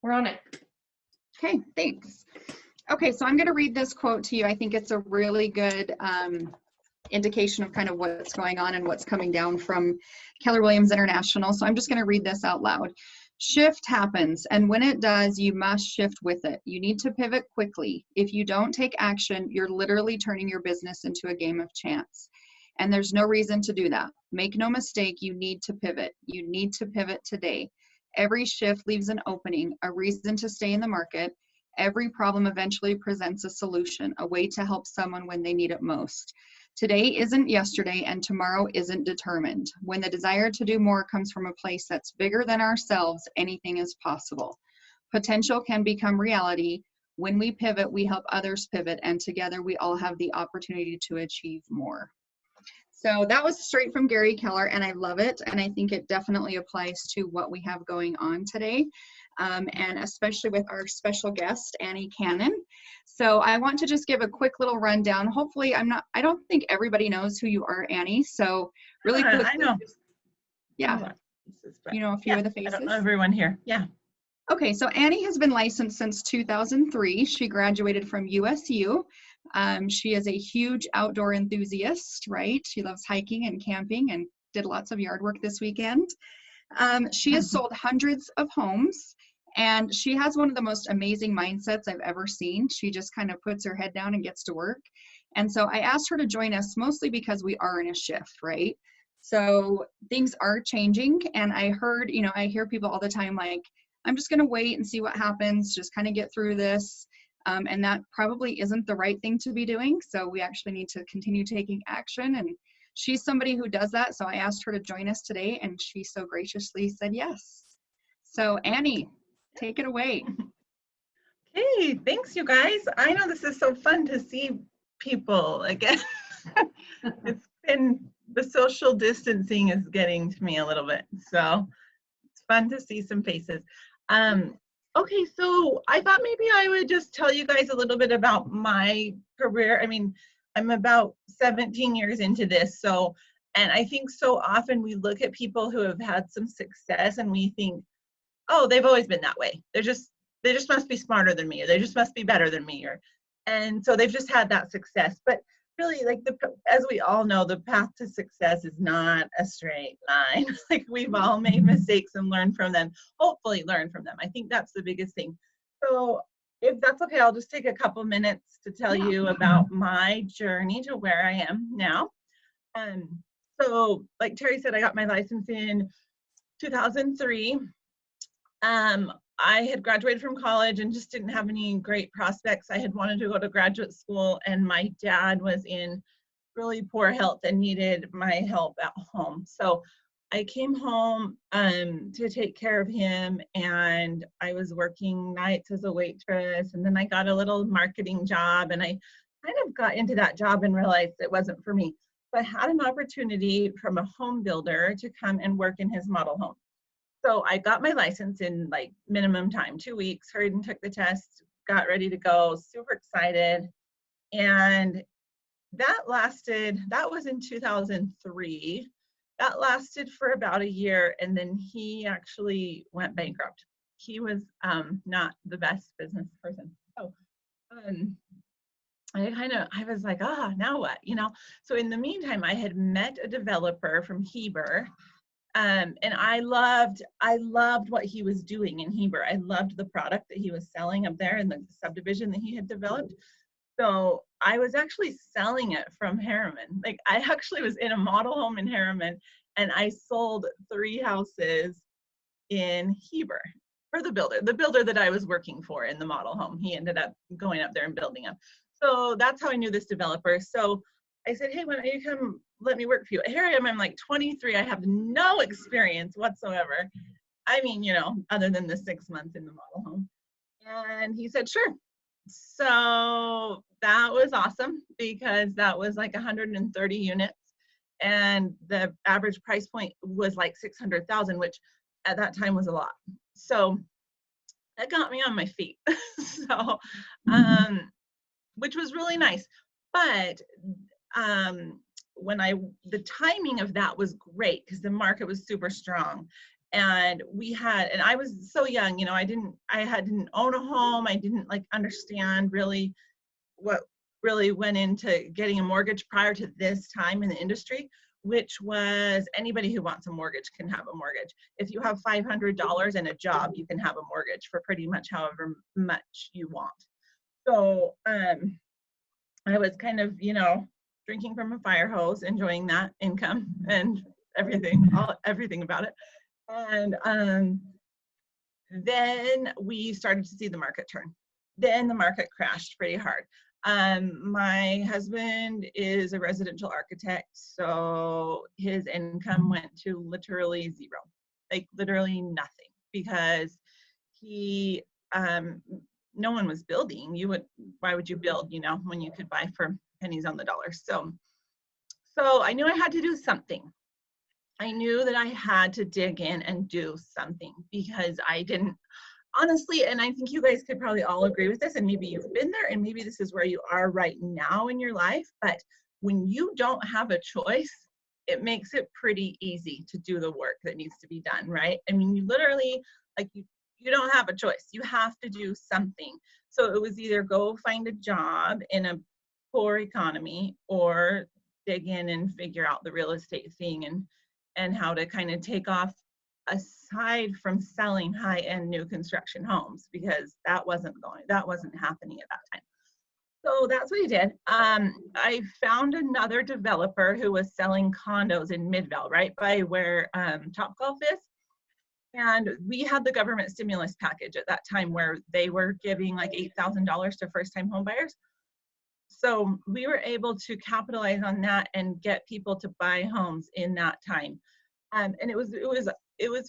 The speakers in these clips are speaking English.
We're on it. Okay, thanks. Okay, so I'm going to read this quote to you. I think it's a really good indication of kind of what's going on and what's coming down from Keller Williams International. So I'm just going to read this out loud. Shift happens, and when it does, you must shift with it. You need to pivot quickly. If you don't take action, you're literally turning your business into a game of chance. And there's no reason to do that. Make no mistake, you need to pivot. You need to pivot today. Every shift leaves an opening, a reason to stay in the market. Every problem eventually presents a solution, a way to help someone when they need it most. Today isn't yesterday, and tomorrow isn't determined. When the desire to do more comes from a place that's bigger than ourselves, anything is possible. Potential can become reality. When we pivot, we help others pivot, and together we all have the opportunity to achieve more. So that was straight from Gary Keller, and I love it, and I think it definitely applies to what we have going on today, and especially with our special guest, Annie Cannon. So I want to just give a quick little rundown. Hopefully, I don't think everybody knows who you are, Annie, so really quick. I know. Yeah, you know a few of the faces? I don't know everyone here, yeah. Okay, so Annie has been licensed since 2003. She graduated from USU. She is a huge outdoor enthusiast, right? She loves hiking and camping and did lots of yard work this weekend. She has sold hundreds of homes, and she has one of the most amazing mindsets I've ever seen. She just kind of puts her head down and gets to work. And so I asked her to join us mostly because we are in a shift, right? So things are changing, and I hear people all the time like, I'm just going to wait and see what happens, just kind of get through this. And that probably isn't the right thing to be doing. So we actually need to continue taking action. And she's somebody who does that. So I asked her to join us today, and she so graciously said yes. So Annie, take it away. Hey, thanks you guys. I know this is so fun to see people again. It's been, the social distancing is getting to me a little bit. So it's fun to see some faces. Okay, so I thought maybe I would just tell you guys a little bit about my career. I mean, I'm about 17 years into this, and I think so often we look at people who have had some success and we think, oh, they've always been that way. They just must be smarter than me, or they just must be better than me, and so they've just had that success. But really, like as we all know, the path to success is not a straight line. Like we've all made mistakes and learned from them, hopefully learn from them. I think that's the biggest thing. So if that's okay, I'll just take a couple minutes to tell you about my journey to where I am now. So like Terry said, I got my license in 2003. I had graduated from college and just didn't have any great prospects. I had wanted to go to graduate school, and my dad was in really poor health and needed my help at home. So I came home to take care of him, and I was working nights as a waitress, and then I got a little marketing job, and I kind of got into that job and realized it wasn't for me. So I had an opportunity from a home builder to come and work in his model home. So I got my license in like minimum time, 2 weeks, hurried and took the test, got ready to go, super excited. And that was in 2003. That lasted for about a year, and then he actually went bankrupt. He was not the best business person. So I was like, now what? So in the meantime, I had met a developer from Heber. And I loved what he was doing in Heber. I loved the product that he was selling up there in the subdivision that he had developed. So I was actually selling it from Harriman. Like I actually was in a model home in Harriman, and I sold 3 houses in Heber for the builder that I was working for in the model home. He ended up going up there and building them. So that's how I knew this developer. So I said, hey, why don't you come let me work for you? Here I am, I'm like 23. I have no experience whatsoever. I mean, other than the 6 months in the model home. And he said, sure. So that was awesome because that was like 130 units. And the average price point was like 600,000, which at that time was a lot. So that got me on my feet. So, which was really nice. But the timing of that was great because the market was super strong. And and I was so young, you know, I didn't own a home. I didn't like understand really what really went into getting a mortgage prior to this time in the industry, which was anybody who wants a mortgage can have a mortgage. If you have $500 and a job, you can have a mortgage for pretty much however much you want. So I was kind of, you know, drinking from a fire hose, enjoying that income and everything about it. And then we started to see the market turn. Then the market crashed pretty hard. My husband is a residential architect, so his income went to literally zero, like literally nothing, because he, no one was building. Why would you build, you know, when you could buy for pennies on the dollar? So I knew I had to do something. I knew that I had to dig in and do something, because I didn't, honestly, and I think you guys could probably all agree with this, and maybe you've been there, and maybe this is where you are right now in your life, but when you don't have a choice, it makes it pretty easy to do the work that needs to be done, right? I mean, you literally, like, you don't have a choice. You have to do something. So it was either go find a job in a poor economy, or dig in and figure out the real estate thing and how to kind of take off, aside from selling high-end new construction homes, because that wasn't happening at that time. So that's what I did. I found another developer who was selling condos in Midvale, right by where Topgolf is. And we had the government stimulus package at that time where they were giving like $8,000 to first-time home buyers. So we were able to capitalize on that and get people to buy homes in that time. And it was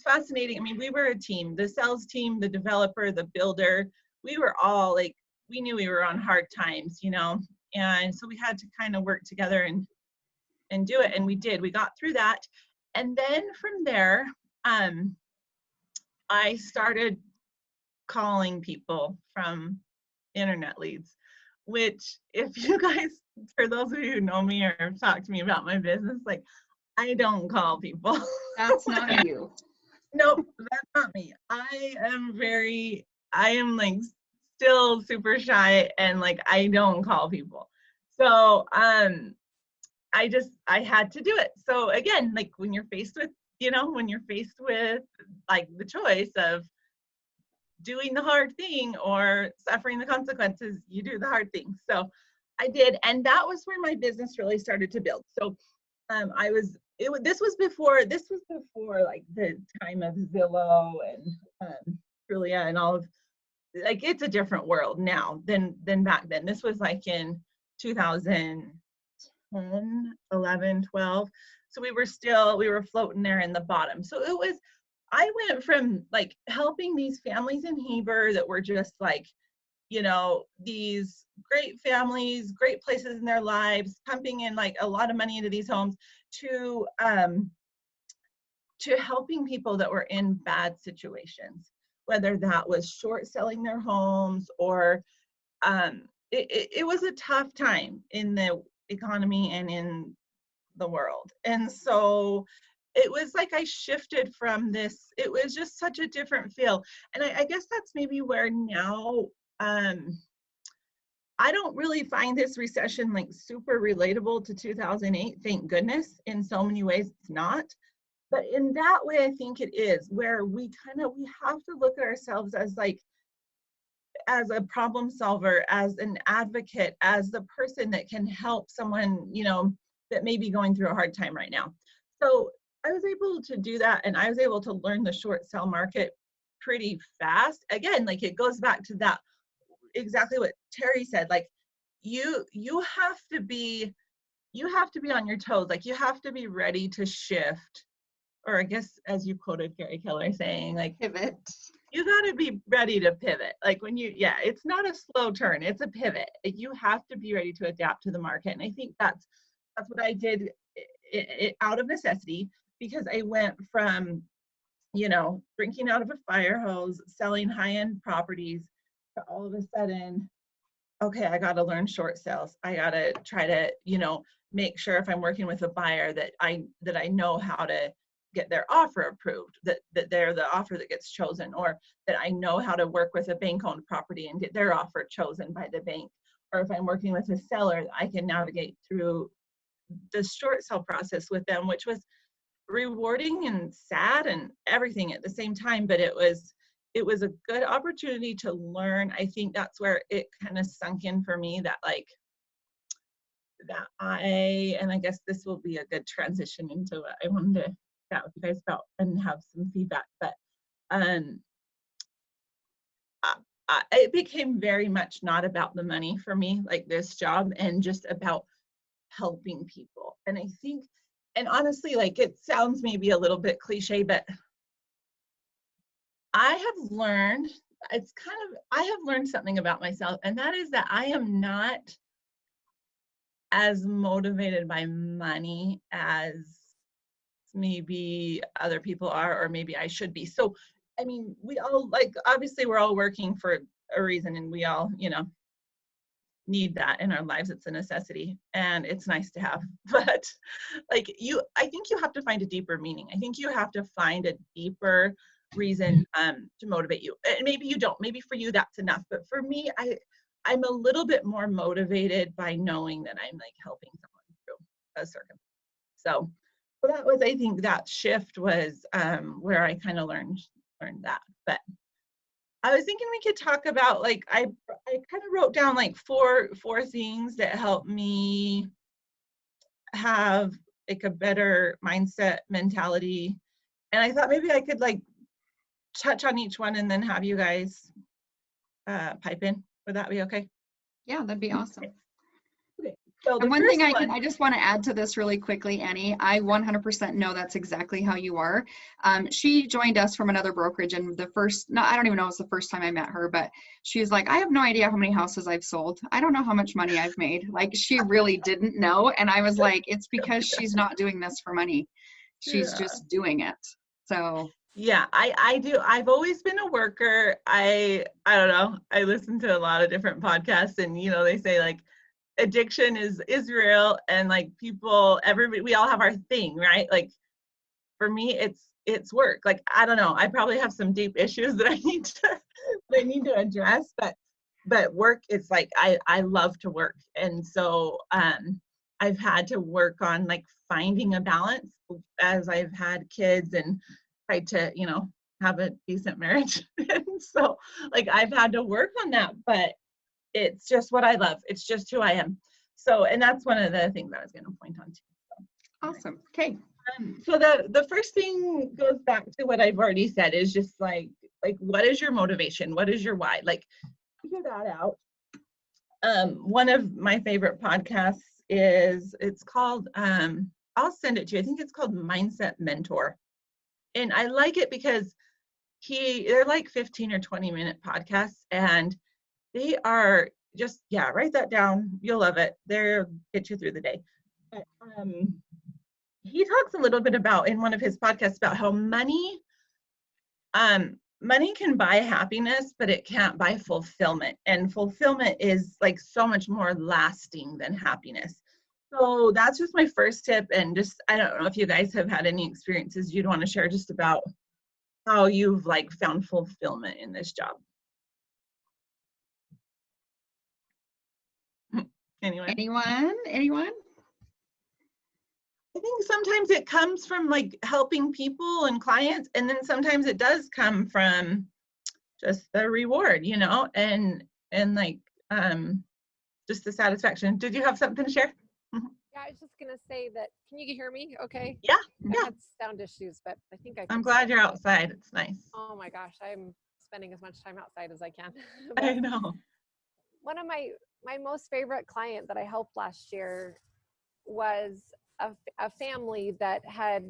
fascinating. I mean, we were a team, the sales team, the developer, the builder. We were all like, we knew we were on hard times, you know, and so we had to kind of work together and do it. And we did. We got through that. And then from there, I started calling people from internet leads, which, if you guys, for those of you who know me or have talked to me about my business, like, I don't call people. That's not you. Nope, that's not me. I am like still super shy, and like I don't call people. So I had to do it. So again, like when you're faced with, you know, like the choice of doing the hard thing or suffering the consequences, you do the hard thing. So I did, and that was where my business really started to build. So this was before like the time of Zillow and Julia and all of, like, it's a different world now than back then. This was like in 2010, 11, 12. So we were floating there in the bottom. So I went from like helping these families in Heber that were just like, you know, these great families, great places in their lives, pumping in like a lot of money into these homes, to helping people that were in bad situations, whether that was short selling their homes or it was a tough time in the economy and in the world. And so it was like I shifted from this, it was just such a different feel. And I guess that's maybe where now, I don't really find this recession like super relatable to 2008, thank goodness. In so many ways it's not. But in that way, I think it is, where we have to look at ourselves as like, as a problem solver, as an advocate, as the person that can help someone, you know, that may be going through a hard time right now. So I was able to do that, and I was able to learn the short sale market pretty fast. Again, like it goes back to that, exactly what Terry said, like you have to be on your toes, like you have to be ready to shift, or I guess as you quoted Gary Keller saying, like, Pivot. you got to be ready to pivot. Like when it's not a slow turn, it's a pivot. You have to be ready to adapt to the market. And I think that's what I did out of necessity, because I went from, you know, drinking out of a fire hose, selling high-end properties, to all of a sudden, okay, I got to learn short sales. I got to try to, you know, make sure if I'm working with a buyer that I know how to get their offer approved, that they're the offer that gets chosen, or that I know how to work with a bank-owned property and get their offer chosen by the bank. Or if I'm working with a seller, I can navigate through the short sale process with them, which was rewarding and sad and everything at the same time. But it was a good opportunity to learn. I think that's where it kind of sunk in for me that and I guess this will be a good transition into what I wanted to chat with you guys about and have some feedback. But it became very much not about the money for me, like this job, and just about helping people. And I think, and honestly, like it sounds maybe a little bit cliche, but I have learned something about myself, and that is that I am not as motivated by money as maybe other people are, or maybe I should be. So, I mean, we all, like, obviously we're all working for a reason, and we all, need that in our lives. It's a necessity and it's nice to have. But like I think you have to find a deeper meaning. I think you have to find a deeper reason to motivate you. And maybe you don't, maybe for you that's enough. But for me, I'm a little bit more motivated by knowing that I'm like helping someone through a circumstance. So that was, I think that shift was where I kind of learned that. But I was thinking we could talk about, like, I kind of wrote down like four things that help me have like a better mindset, mentality. And I thought maybe I could like touch on each one and then have you guys pipe in. Would that be okay? Yeah, that'd be awesome. Okay. So and one thing I just want to add to this really quickly, Annie, I 100% know that's exactly how you are. She joined us from another brokerage, and I don't even know if it's the first time I met her, but she was like, I have no idea how many houses I've sold. I don't know how much money I've made. Like, she really didn't know. And I was like, it's because she's not doing this for money. She's just doing it. So yeah, I do. I've always been a worker. I don't know. I listen to a lot of different podcasts, and they say like addiction is real, and like everybody, we all have our thing, right? Like for me, it's work. Like, I don't know, I probably have some deep issues that I need to address, but work, it's like I love to work. And so I've had to work on like finding a balance as I've had kids and tried to have a decent marriage. And so like I've had to work on that, but it's just what I love. It's just who I am. So, and that's one of the things I was going to point on too. So. Awesome. Okay. So the first thing goes back to what I've already said, is just like what is your motivation? What is your why? Like, figure that out. One of my favorite podcasts it's called, I'll send it to you. I think it's called Mindset Mentor. And I like it because they're like 15 or 20-minute podcasts, and they are just, write that down. You'll love it. They'll get you through the day. But, he talks a little bit about, in one of his podcasts, about how money can buy happiness, but it can't buy fulfillment. And fulfillment is like so much more lasting than happiness. So that's just my first tip. And just, I don't know if you guys have had any experiences you'd want to share just about how you've like found fulfillment in this job. Anyone? I think sometimes it comes from like helping people and clients, and then sometimes it does come from just the reward, and like just the satisfaction. Did you have something to share? Yeah, I was just gonna say that. Can you hear me? Okay. Yeah. I had sound issues, but I think I'm glad you're outside. It's nice. Oh my gosh, I'm spending as much time outside as I can. I know. One of my most favorite client that I helped last year was a family that had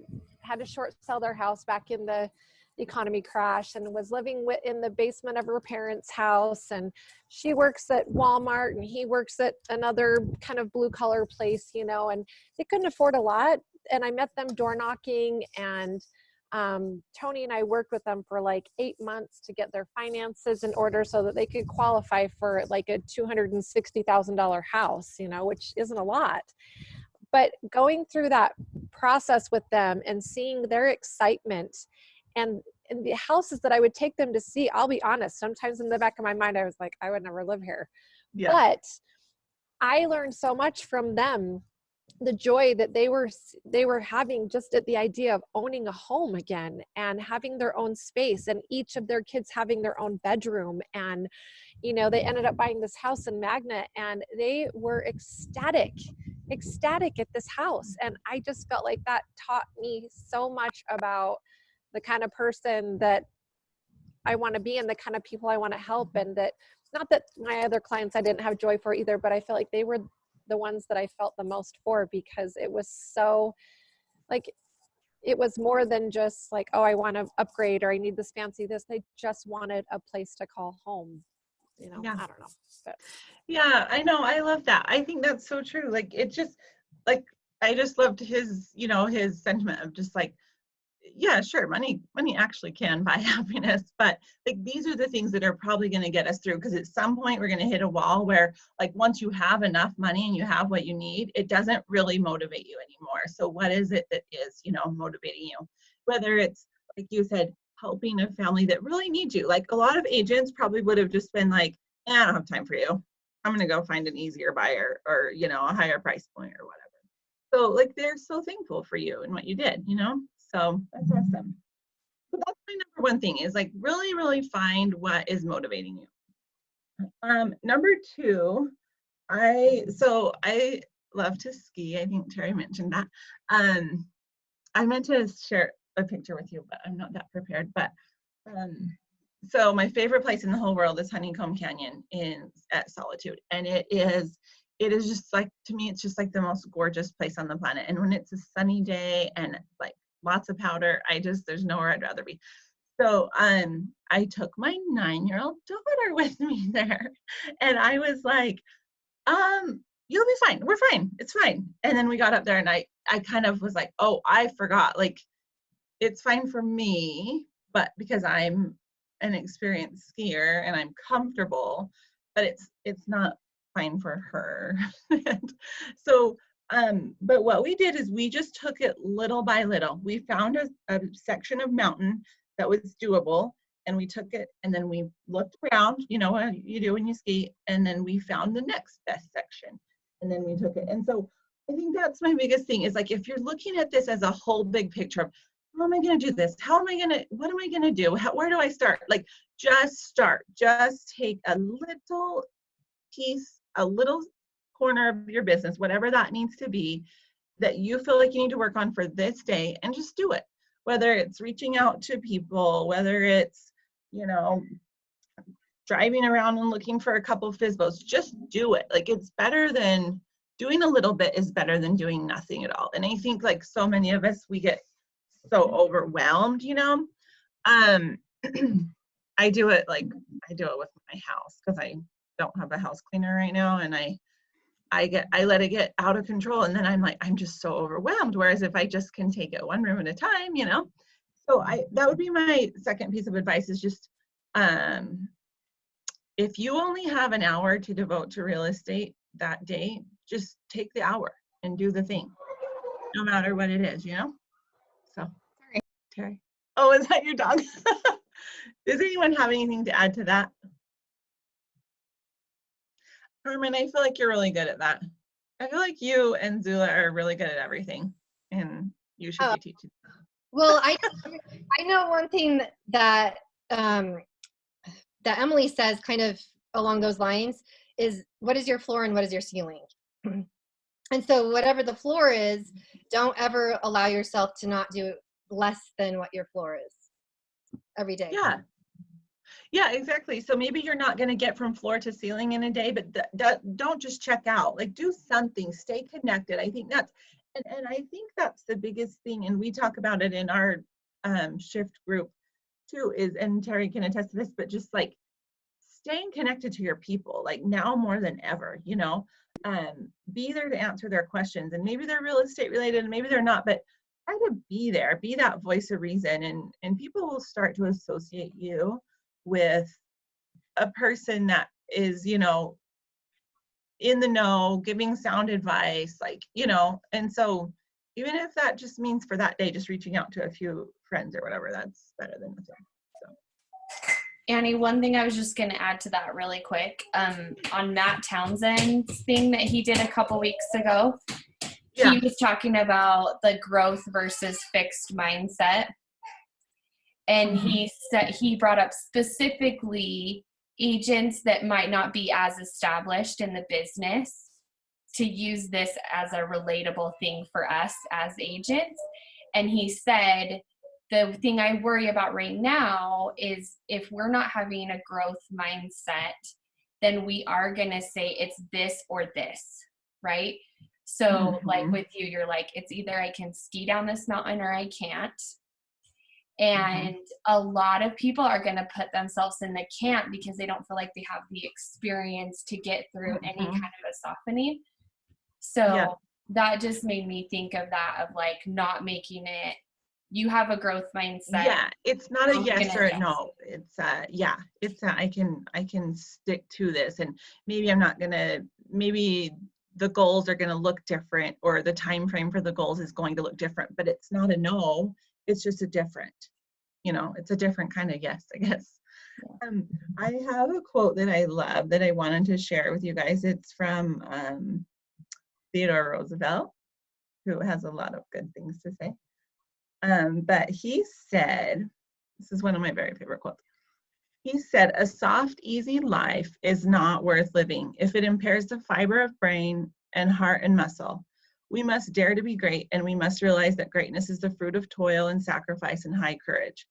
to short sell their house back in the economy crash, and was living in the basement of her parents' house. And she works at Walmart and he works at another kind of blue collar place, and they couldn't afford a lot. And I met them door knocking, and Tony and I worked with them for like 8 months to get their finances in order so that they could qualify for like a $260,000 house, which isn't a lot. But going through that process with them and seeing their excitement and the houses that I would take them to see, I'll be honest, sometimes in the back of my mind, I was like, I would never live here. Yeah. But I learned so much from them, the joy that they were having just at the idea of owning a home again and having their own space, and each of their kids having their own bedroom. And they ended up buying this house in Magna, and they were ecstatic at this house. And I just felt like that taught me so much about the kind of person that I want to be and the kind of people I want to help. And that, not that my other clients I didn't have joy for either, but I feel like they were the ones that I felt the most for, because it was so, like, it was more than just like, oh, I want to upgrade or I need this fancy this. They just wanted a place to call home. Yeah. I don't know. But Yeah, I know. I love that. I think that's so true. Like, it just, like, I just loved his, his sentiment of just like, yeah, sure, money actually can buy happiness, but like, these are the things that are probably going to get us through, because at some point we're going to hit a wall where, like, once you have enough money and you have what you need, it doesn't really motivate you anymore. So what is it that is, motivating you? Whether it's, like you said, helping a family that really needs you. Like, a lot of agents probably would have just been like, I don't have time for you. I'm going to go find an easier buyer, or, a higher price point or whatever. So, like, they're so thankful for you and what you did, So that's awesome. So that's my number one thing, is like, really, really find what is motivating you. Number two, I love to ski. I think Terry mentioned that. I meant to share a picture with you, but I'm not that prepared. But so my favorite place in the whole world is Honeycomb Canyon at Solitude, and it is just like, to me, it's just like the most gorgeous place on the planet. And when it's a sunny day and like lots of powder, there's nowhere I'd rather be. So I took my 9-year-old daughter with me there, and I was like, you'll be fine. We're fine. It's fine. And then we got up there, and I kind of was like, oh, I forgot. Like, it's fine for me, but because I'm an experienced skier and I'm comfortable, but it's not fine for her. So, but what we did is we just took it little by little. We found a section of mountain that was doable, and we took it, and then we looked around, what you do when you ski, and then we found the next best section, and then we took it. And so I think that's my biggest thing, is like, if you're looking at this as a whole big picture of, how am I going to do this? What am I going to do? Where do I start? Like, just start. Just take a little piece, a little corner of your business, whatever that needs to be, that you feel like you need to work on for this day, and just do it. Whether it's reaching out to people, whether it's, driving around and looking for a couple of FSBOs, just do it. Like, it's better than doing a little bit, is better than doing nothing at all. And I think, like, so many of us, we get so overwhelmed, I do it with my house, because I don't have a house cleaner right now, and I let it get out of control, and then I'm like, I'm just so overwhelmed. Whereas if I just can take it one room at a time, so that would be my second piece of advice, is just, if you only have an hour to devote to real estate that day, just take the hour and do the thing, no matter what it is, So, sorry, Terry. Oh, is that your dog? Does anyone have anything to add to that? Carmen, I feel like you're really good at that. I feel like you and Zula are really good at everything, and you should be teaching. Well, I know one thing that that Emily says, kind of along those lines, is, what is your floor and what is your ceiling? And so whatever the floor is, don't ever allow yourself to not do less than what your floor is every day. Yeah, exactly. So maybe you're not going to get from floor to ceiling in a day, but don't just check out. Like, do something, stay connected. I think that's, and I think that's the biggest thing. And we talk about it in our shift group too, and Terry can attest to this, but just like staying connected to your people, like now more than ever, be there to answer their questions. And maybe they're real estate related and maybe they're not, but try to be there, be that voice of reason, and people will start to associate you with a person that is, in the know, giving sound advice, like, you know, and so even if that just means for that day, just reaching out to a few friends or whatever, that's better than nothing. So. Annie, one thing I was just going to add to that really quick, on Matt Townsend's thing that he did a couple weeks ago, Yeah. he was talking about the growth versus fixed mindset. And he said, he brought up specifically agents that might not be as established in the business to use this as a relatable thing for us as agents. And he said, the thing I worry about right now is if we're not having a growth mindset, then we are going to say it's this or this, right? So like with you, you're like, it's either I can ski down this mountain or I can't. And a lot of people are going to put themselves in the can't because they don't feel like they have the experience to get through any kind of a softening. So that just made me think of that, of like not making it, you have a growth mindset. Yeah, it's not a yes or a no. It's it's I can stick to this, and maybe I'm not gonna, maybe the goals are gonna look different, or the time frame for the goals is going to look different, but it's not a no, it's just a different, you know, it's a different kind of yes, I guess. I have a quote that I love that I wanted to share with you guys. It's from Theodore Roosevelt, who has a lot of good things to say. But he said, this is one of my very favorite quotes. He said, "A soft, easy life is not worth living if it impairs the fiber of brain and heart and muscle. We must dare to be great, and we must realize that greatness is the fruit of toil and sacrifice and high courage.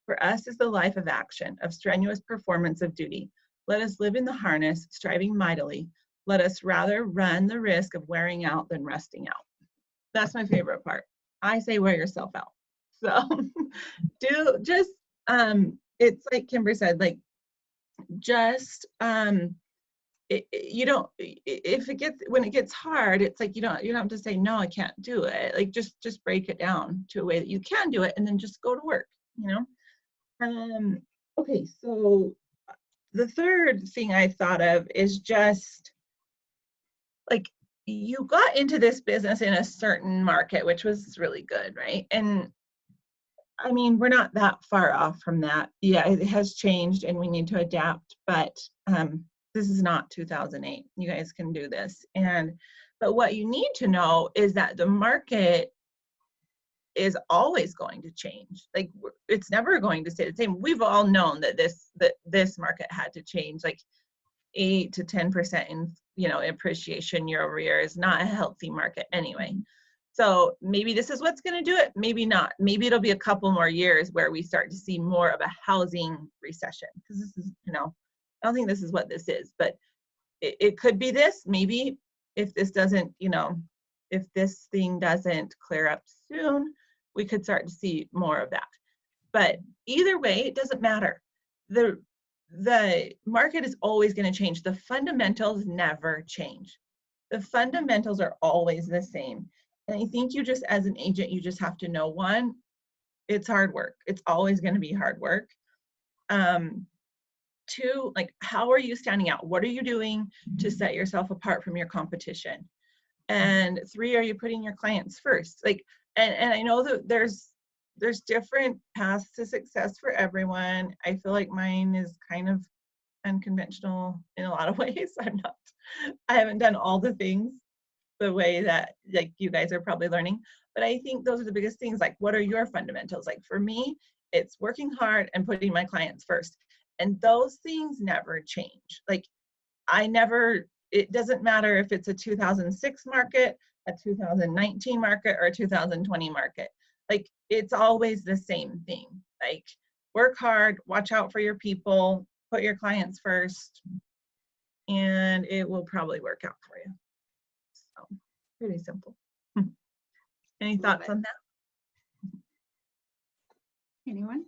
For us is the life of action, of strenuous performance of duty. Let us live in the harness, striving mightily. Let us rather run the risk of wearing out than resting out." That's my favorite part. I say wear yourself out. So it's like Kimber said, like, just, you don't, when it gets hard, it's like, you don't have to say, no, I can't do it. Like, just break it down to a way that you can do it, and then just go to work, you know? Okay, so the third thing I thought of is just, like, you got into this business in a certain market, which was really good, right? And I mean, we're not that far off from that. Yeah, it has changed and we need to adapt, but this is not 2008. You guys can do this. But what you need to know is that the market is always going to change. Like, it's never going to stay the same. We've all known that this market had to change, like 8 to 10% in, you know, appreciation year over year is not a healthy market anyway. So maybe this is what's going to do it, maybe not. Maybe it'll be a couple more years where we start to see more of a housing recession, because this is, you know, I don't think this is what this is, but it could be this. Maybe if this doesn't, you know, if this thing doesn't clear up soon, we could start to see more of that. But either way, it doesn't matter. The market is always going to change. The fundamentals never change. The fundamentals are always the same. And I think you just, as an agent, you just have to know, one, it's hard work. It's always going to be hard work. Two, like, how are you standing out? What are you doing to set yourself apart from your competition? And three, are you putting your clients first? Like, and I know that there's different paths to success for everyone. I feel like mine is kind of unconventional in a lot of ways. I haven't done all the things the way that, like, you guys are probably learning, but I think those are the biggest things. Like, what are your fundamentals? Like, for me, it's working hard and putting my clients first, and those things never change. Like, it doesn't matter if it's a 2006 market, a 2019 market, or a 2020 market. Like, it's always the same thing. Like, work hard, watch out for your people, put your clients first, and it will probably work out for you. So, pretty simple. Any thoughts on that? Anyone?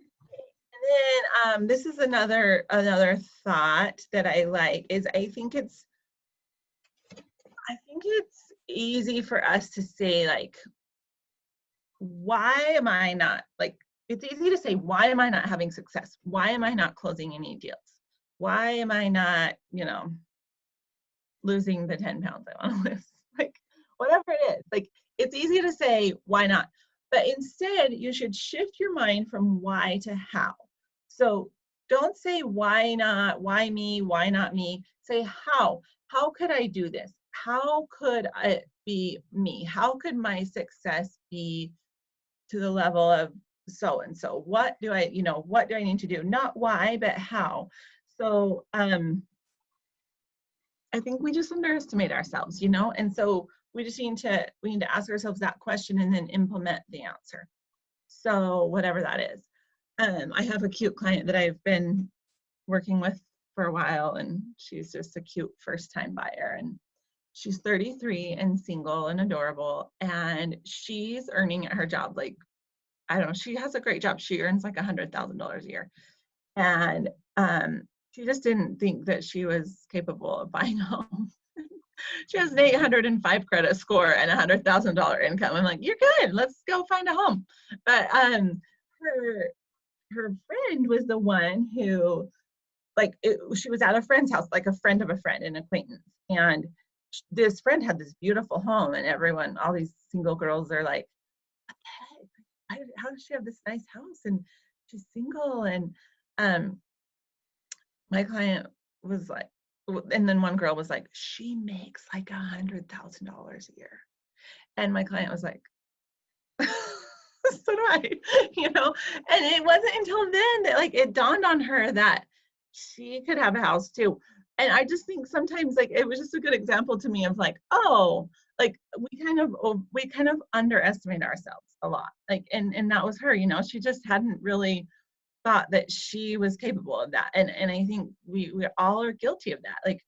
And then this is another thought that I like, is I think it's easy for us to say, like, why am I not, like, it's easy to say, why am I not having success? Why am I not closing any deals? Why am I not, you know, losing the 10 pounds I want to lose. Like, whatever it is. Like, it's easy to say, why not? But instead, you should shift your mind from why to how. So don't say why not, why me, why not me. Say how. How could I do this? How could it be me? How could my success be to the level of so and so? What do I, what do I need to do? Not why, but how. So I think we just underestimate ourselves, and so we need to ask ourselves that question and then implement the answer. So whatever that is. I have a cute client that I've been working with for a while, and she's just a cute first-time buyer, and she's 33 and single and adorable, and she's earning at her job, like, I don't know, she has a great job. She earns like $100,000 a year, and she just didn't think that she was capable of buying a home. She has an 805 credit score and $100,000 income. I'm like, you're good. Let's go find a home. But her friend was the one who, like, she was at a friend's house, like a friend of a friend, an acquaintance. And this friend had this beautiful home, and everyone, all these single girls, are like, what the heck? How does she have this nice house? And she's single. And my client was like, and then one girl was like, she makes like $100,000 a year. And my client was like, so do I, and it wasn't until then that, like, it dawned on her that she could have a house too. And I just think sometimes, like, it was just a good example to me of like, oh, like, we kind of underestimate ourselves a lot. Like, and that was her, she just hadn't really thought that she was capable of that. And I think we all are guilty of that. Like,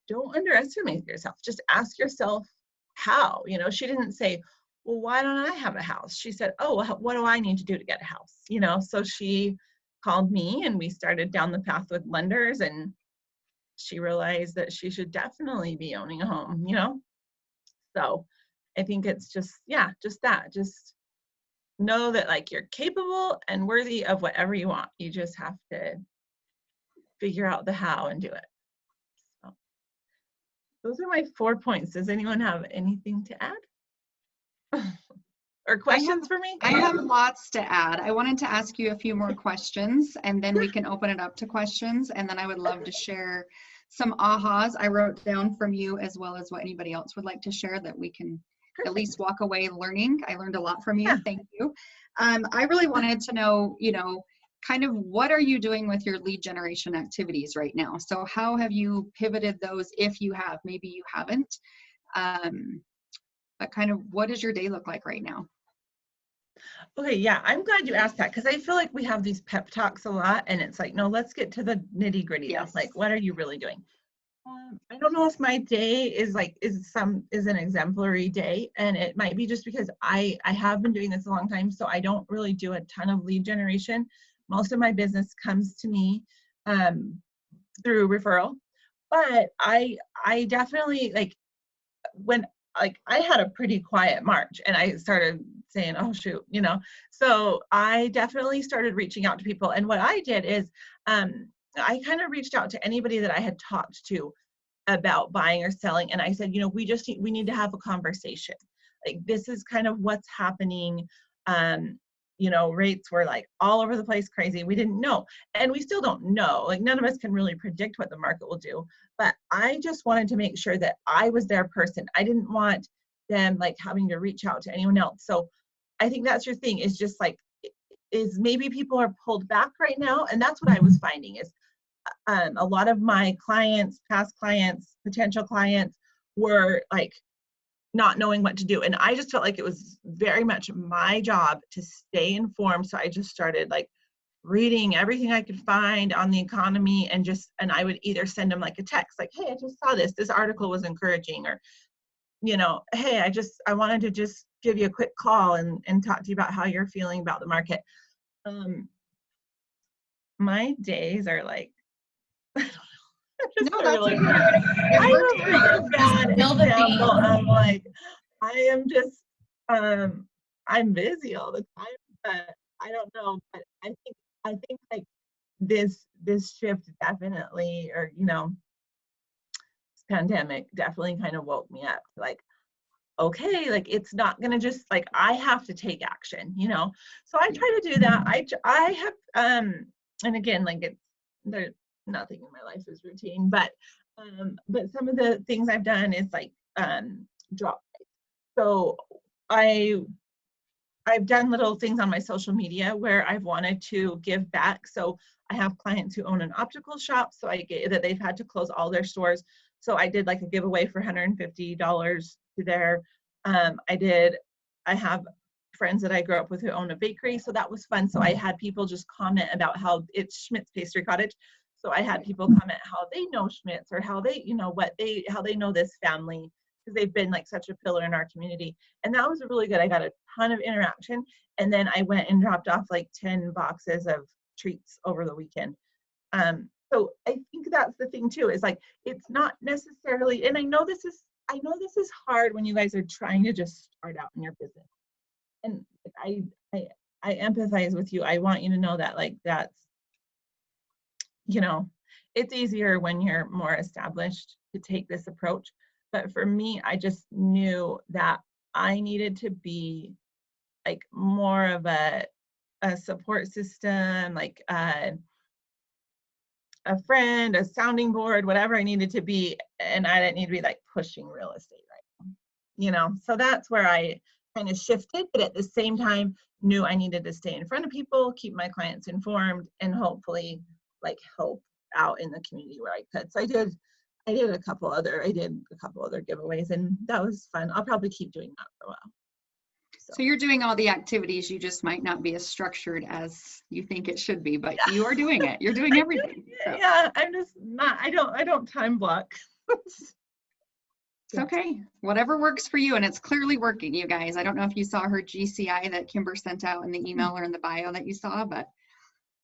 don't underestimate yourself. Just ask yourself how. She didn't say, well, why don't I have a house? She said, oh, what do I need to do to get a house? So she called me, and we started down the path with lenders, and she realized that she should definitely be owning a home, So I think it's just know that, like, you're capable and worthy of whatever you want. You just have to figure out the how and do it. So those are my 4 points. Does anyone have anything to add? Or questions for me? I have lots to add. I wanted to ask you a few more questions, and then we can open it up to questions. And then I would love to share some ahas I wrote down from you, as well as what anybody else would like to share, that we can at least walk away learning. I learned a lot from you. Thank you. I really wanted to know, kind of what are you doing with your lead generation activities right now? So how have you pivoted those, if you have? Maybe you haven't. But kind of what does your day look like right now? Okay, yeah, I'm glad you asked that, because I feel like we have these pep talks a lot, and it's like, no, let's get to the nitty gritty. Yes. Of, like, what are you really doing? I don't know if my day is an exemplary day, and it might be just because I have been doing this a long time, so I don't really do a ton of lead generation. Most of my business comes to me through referral, but I definitely, like, when, like, I had a pretty quiet March, and I started saying, oh shoot, so I definitely started reaching out to people. And what I did is I kind of reached out to anybody that I had talked to about buying or selling, and I said, we need to have a conversation. Like, this is kind of what's happening. Rates were like all over the place, crazy. We didn't know, and we still don't know. Like, none of us can really predict what the market will do, but I just wanted to make sure that I was their person. I didn't want them, like, having to reach out to anyone else. So I think that's your thing, is just like, is maybe people are pulled back right now. And that's what I was finding is a lot of my clients, past clients, potential clients, were like not knowing what to do. And I just felt like it was very much my job to stay informed. So I just started, like, reading everything I could find on the economy, and I would either send them, like, a text, like, hey, I just saw this article was encouraging, or, hey, I wanted to just give you a quick call and talk to you about how you're feeling about the market. My days are like, No, that's okay. I'm a really bad example of, like, I am just, I'm busy all the time, but I don't know, but I think like this shift definitely, or, pandemic definitely kind of woke me up. Like, okay, like it's not gonna just like, I have to take action, you know? So I try to do that. I have, and again, like there, nothing in my life is routine, but some of the things I've done is like, drop. So I've done little things on my social media where I've wanted to give back. So I have clients who own an optical shop, so I get that they've had to close all their stores. So I did like a giveaway for $150 to their, I have friends that I grew up with who own a bakery, so that was fun. So I had people just comment about how it's Schmidt's Pastry Cottage. So I had people comment how they know Schmidt's, or how they, you know, how they know this family, because they've been like such a pillar in our community. And that was really good. I got a ton of interaction. And then I went and dropped off like 10 boxes of treats over the weekend. So I think that's the thing too, is like, it's not necessarily, and I know this is hard when you guys are trying to just start out in your business. And I empathize with you. I want you to know that, like, that's, you know, it's easier when you're more established to take this approach. But for me, I just knew that I needed to be like more of a support system, like a friend, a sounding board, whatever I needed to be. And I didn't need to be like pushing real estate right now, you know? So that's where I kind of shifted, but at the same time knew I needed to stay in front of people, keep my clients informed, and hopefully like help out in the community where I could. So I did a couple other giveaways, and that was fun. I'll probably keep doing that for a while. So you're doing all the activities, you just might not be as structured as you think it should be, but you are doing it. You're doing everything. So. Yeah, I'm just not, I don't time block. It's okay. Whatever works for you, and it's clearly working, you guys. I don't know if you saw her GCI that Kimber sent out in the email or in the bio that you saw, but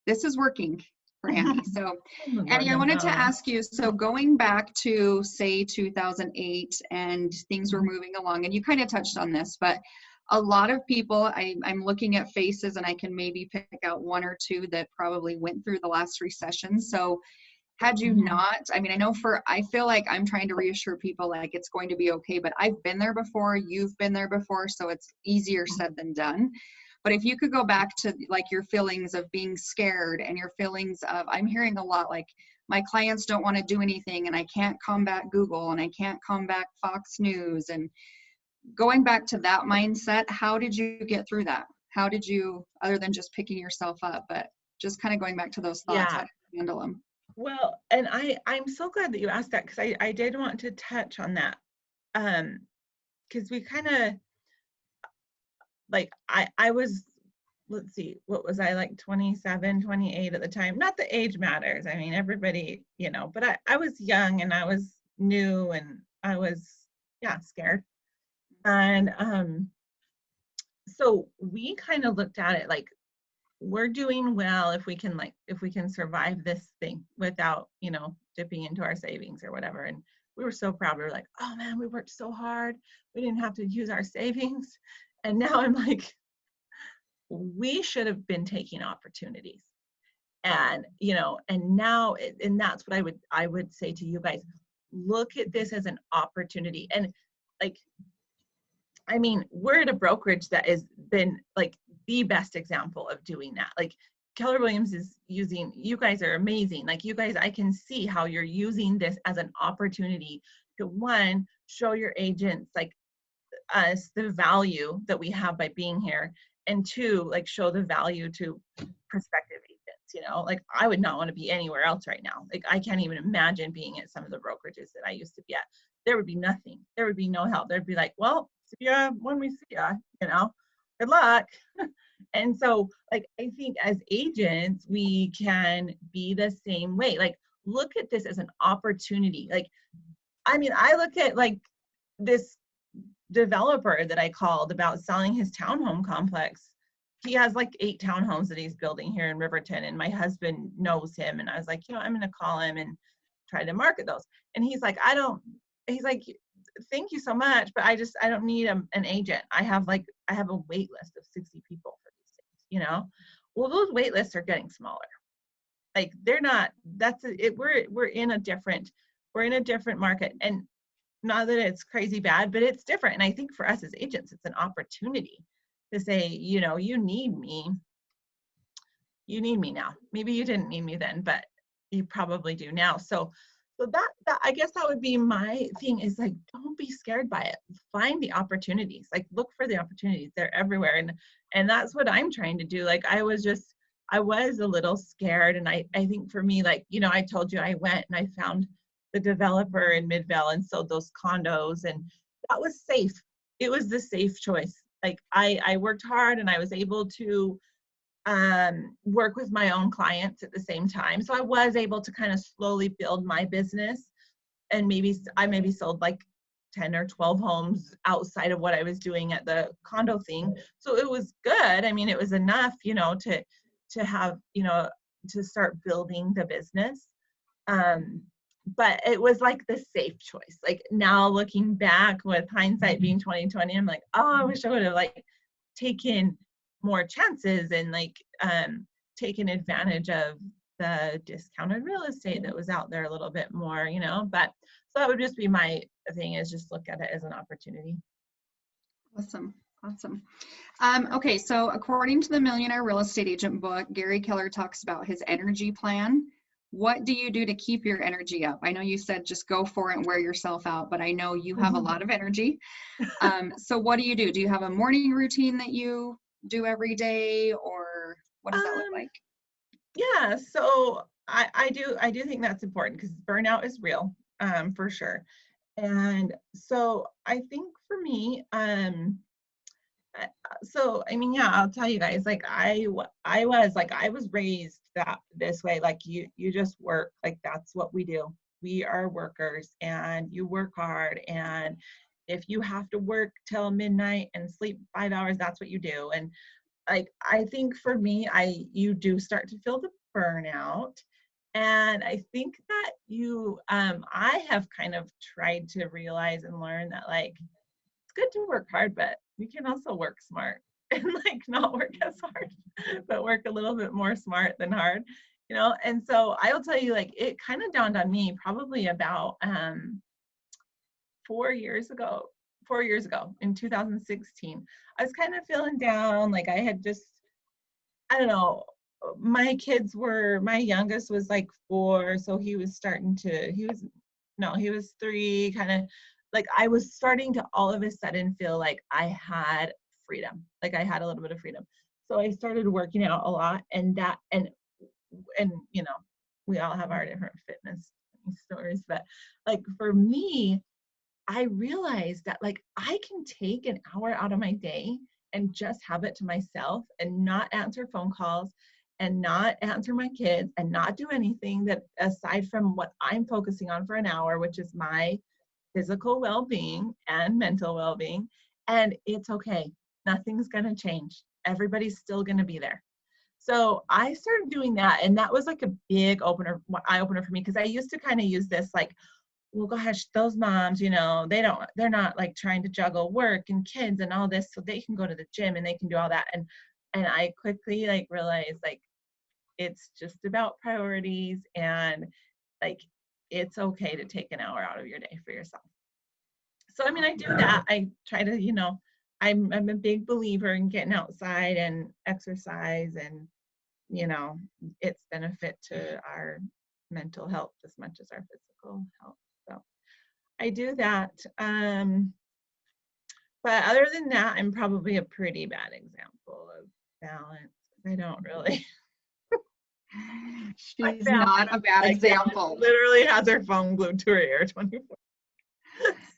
this is working for Annie. So Annie, I wanted to ask you, so going back to say 2008 and things were moving along, and you kind of touched on this, but a lot of people, I'm looking at faces and I can maybe pick out one or two that probably went through the last recession. So had you not, I mean, I feel like I'm trying to reassure people like it's going to be okay, but I've been there before, you've been there before, so it's easier said than done. But if you could go back to like your feelings of being scared and your feelings of, I'm hearing a lot like my clients don't want to do anything and I can't combat Google and I can't combat Fox News, and going back to that mindset, how did you get through that? How did you, other than just picking yourself up, but just kind of going back to those thoughts, how did you handle them? Well, and I'm so glad that you asked that, because I did want to touch on that. Because we kind of, like, I was, let's see, what was I, like 27, 28 at the time? Not the age matters. I mean, everybody, you know, but I was young and I was new and I was, scared. And so we kind of looked at it like, we're doing well if we can survive this thing without, you know, dipping into our savings or whatever. And we were so proud. We were like, oh man, we worked so hard. We didn't have to use our savings. And now I'm like, we should have been taking opportunities. And, you know, and now, and that's what I would say to you guys, look at this as an opportunity. And like, I mean, we're at a brokerage that has been like the best example of doing that. Like Keller Williams is using, you guys are amazing. Like you guys, I can see how you're using this as an opportunity to, one, show your agents like us the value that we have by being here, and two, like show the value to prospective agents. You know, like I would not want to be anywhere else right now. Like I can't even imagine being at some of the brokerages that I used to be at. There would be nothing. There would be no help. There'd be like, well, see ya when we see ya, you know, good luck. And so like, I think as agents, we can be the same way. Like, look at this as an opportunity. Like, I mean, I look at like this developer that I called about selling his townhome complex. He has like 8 townhomes that he's building here in Riverton, and my husband knows him. And I was like, you know, I'm going to call him and try to market those. And he's like, he's like, thank you so much, but I don't need an agent. I have a wait list of 60 people for these things, you know? Well, those wait lists are getting smaller. Like they're not, we're in a different We're in a different market, and not that it's crazy bad, but it's different. And I think for us as agents, it's an opportunity to say, you know, you need me now. Maybe you didn't need me then, but you probably do now. So that I guess that would be my thing, is like, don't be scared by it. Find the opportunities, like look for the opportunities. They're everywhere. And that's what I'm trying to do. Like I was a little scared. And I think for me, like, you know, I told you I went and I found the developer in Midvale and sold those condos, and that was safe. It was the safe choice. Like I worked hard and I was able to work with my own clients at the same time. So I was able to kind of slowly build my business, and I maybe sold like 10 or 12 homes outside of what I was doing at the condo thing. So it was good. I mean, it was enough, you know, to have, you know, to start building the business. But it was like the safe choice. Like now looking back with hindsight being 2020, I'm like, oh, I wish I would have like taken more chances and like taken advantage of the discounted real estate that was out there a little bit more, you know. But so that would just be my thing, is just look at it as an opportunity. Awesome. Okay, so according to the Millionaire Real Estate Agent book, Gary Keller talks about his energy plan. What do you do to keep your energy up? I know you said just go for it and wear yourself out, but I know you have a lot of energy. So what do you do? Do you have a morning routine that you do every day, or what does that look like? Yeah, so I do think that's important, because burnout is real, for sure. And so I think for me, so I mean, yeah, I'll tell you guys, like I was raised this way, like you just work, like that's what we do. We are workers, and you work hard, and if you have to work till midnight and sleep 5 hours, that's what you do. And like I think for me, you do start to feel the burnout. And I think that I have kind of tried to realize and learn that like it's good to work hard, but you can also work smart and like not work as hard, but work a little bit more smart than hard, you know? And so I will tell you, like, it kind of dawned on me probably about 4 years ago in 2016. I was kind of feeling down. Like I had just, I don't know, my youngest was like 4. So he was 3, kind of like I was starting to all of a sudden feel like I had freedom. Like I had a little bit of freedom. So I started working out a lot, and you know, we all have our different fitness stories, but like for me, I realized that like I can take an hour out of my day and just have it to myself and not answer phone calls and not answer my kids and not do anything that aside from what I'm focusing on for an hour, which is my physical well-being and mental well-being. And it's okay. Nothing's going to change. Everybody's still going to be there. So I started doing that. And that was like a big eye opener for me, because I used to kind of use this like, well, gosh, those moms, you know, they're not like trying to juggle work and kids and all this, so they can go to the gym and they can do all that. And I quickly like realized like it's just about priorities, and like it's okay to take an hour out of your day for yourself. So I mean, I do that. I try to, you know, I'm a big believer in getting outside and exercise, and you know, it's benefit to our mental health as much as our physical health. So I do that. But other than that, I'm probably a pretty bad example of balance. I don't really. She's not a bad example. Literally has her phone glued to her ear 24.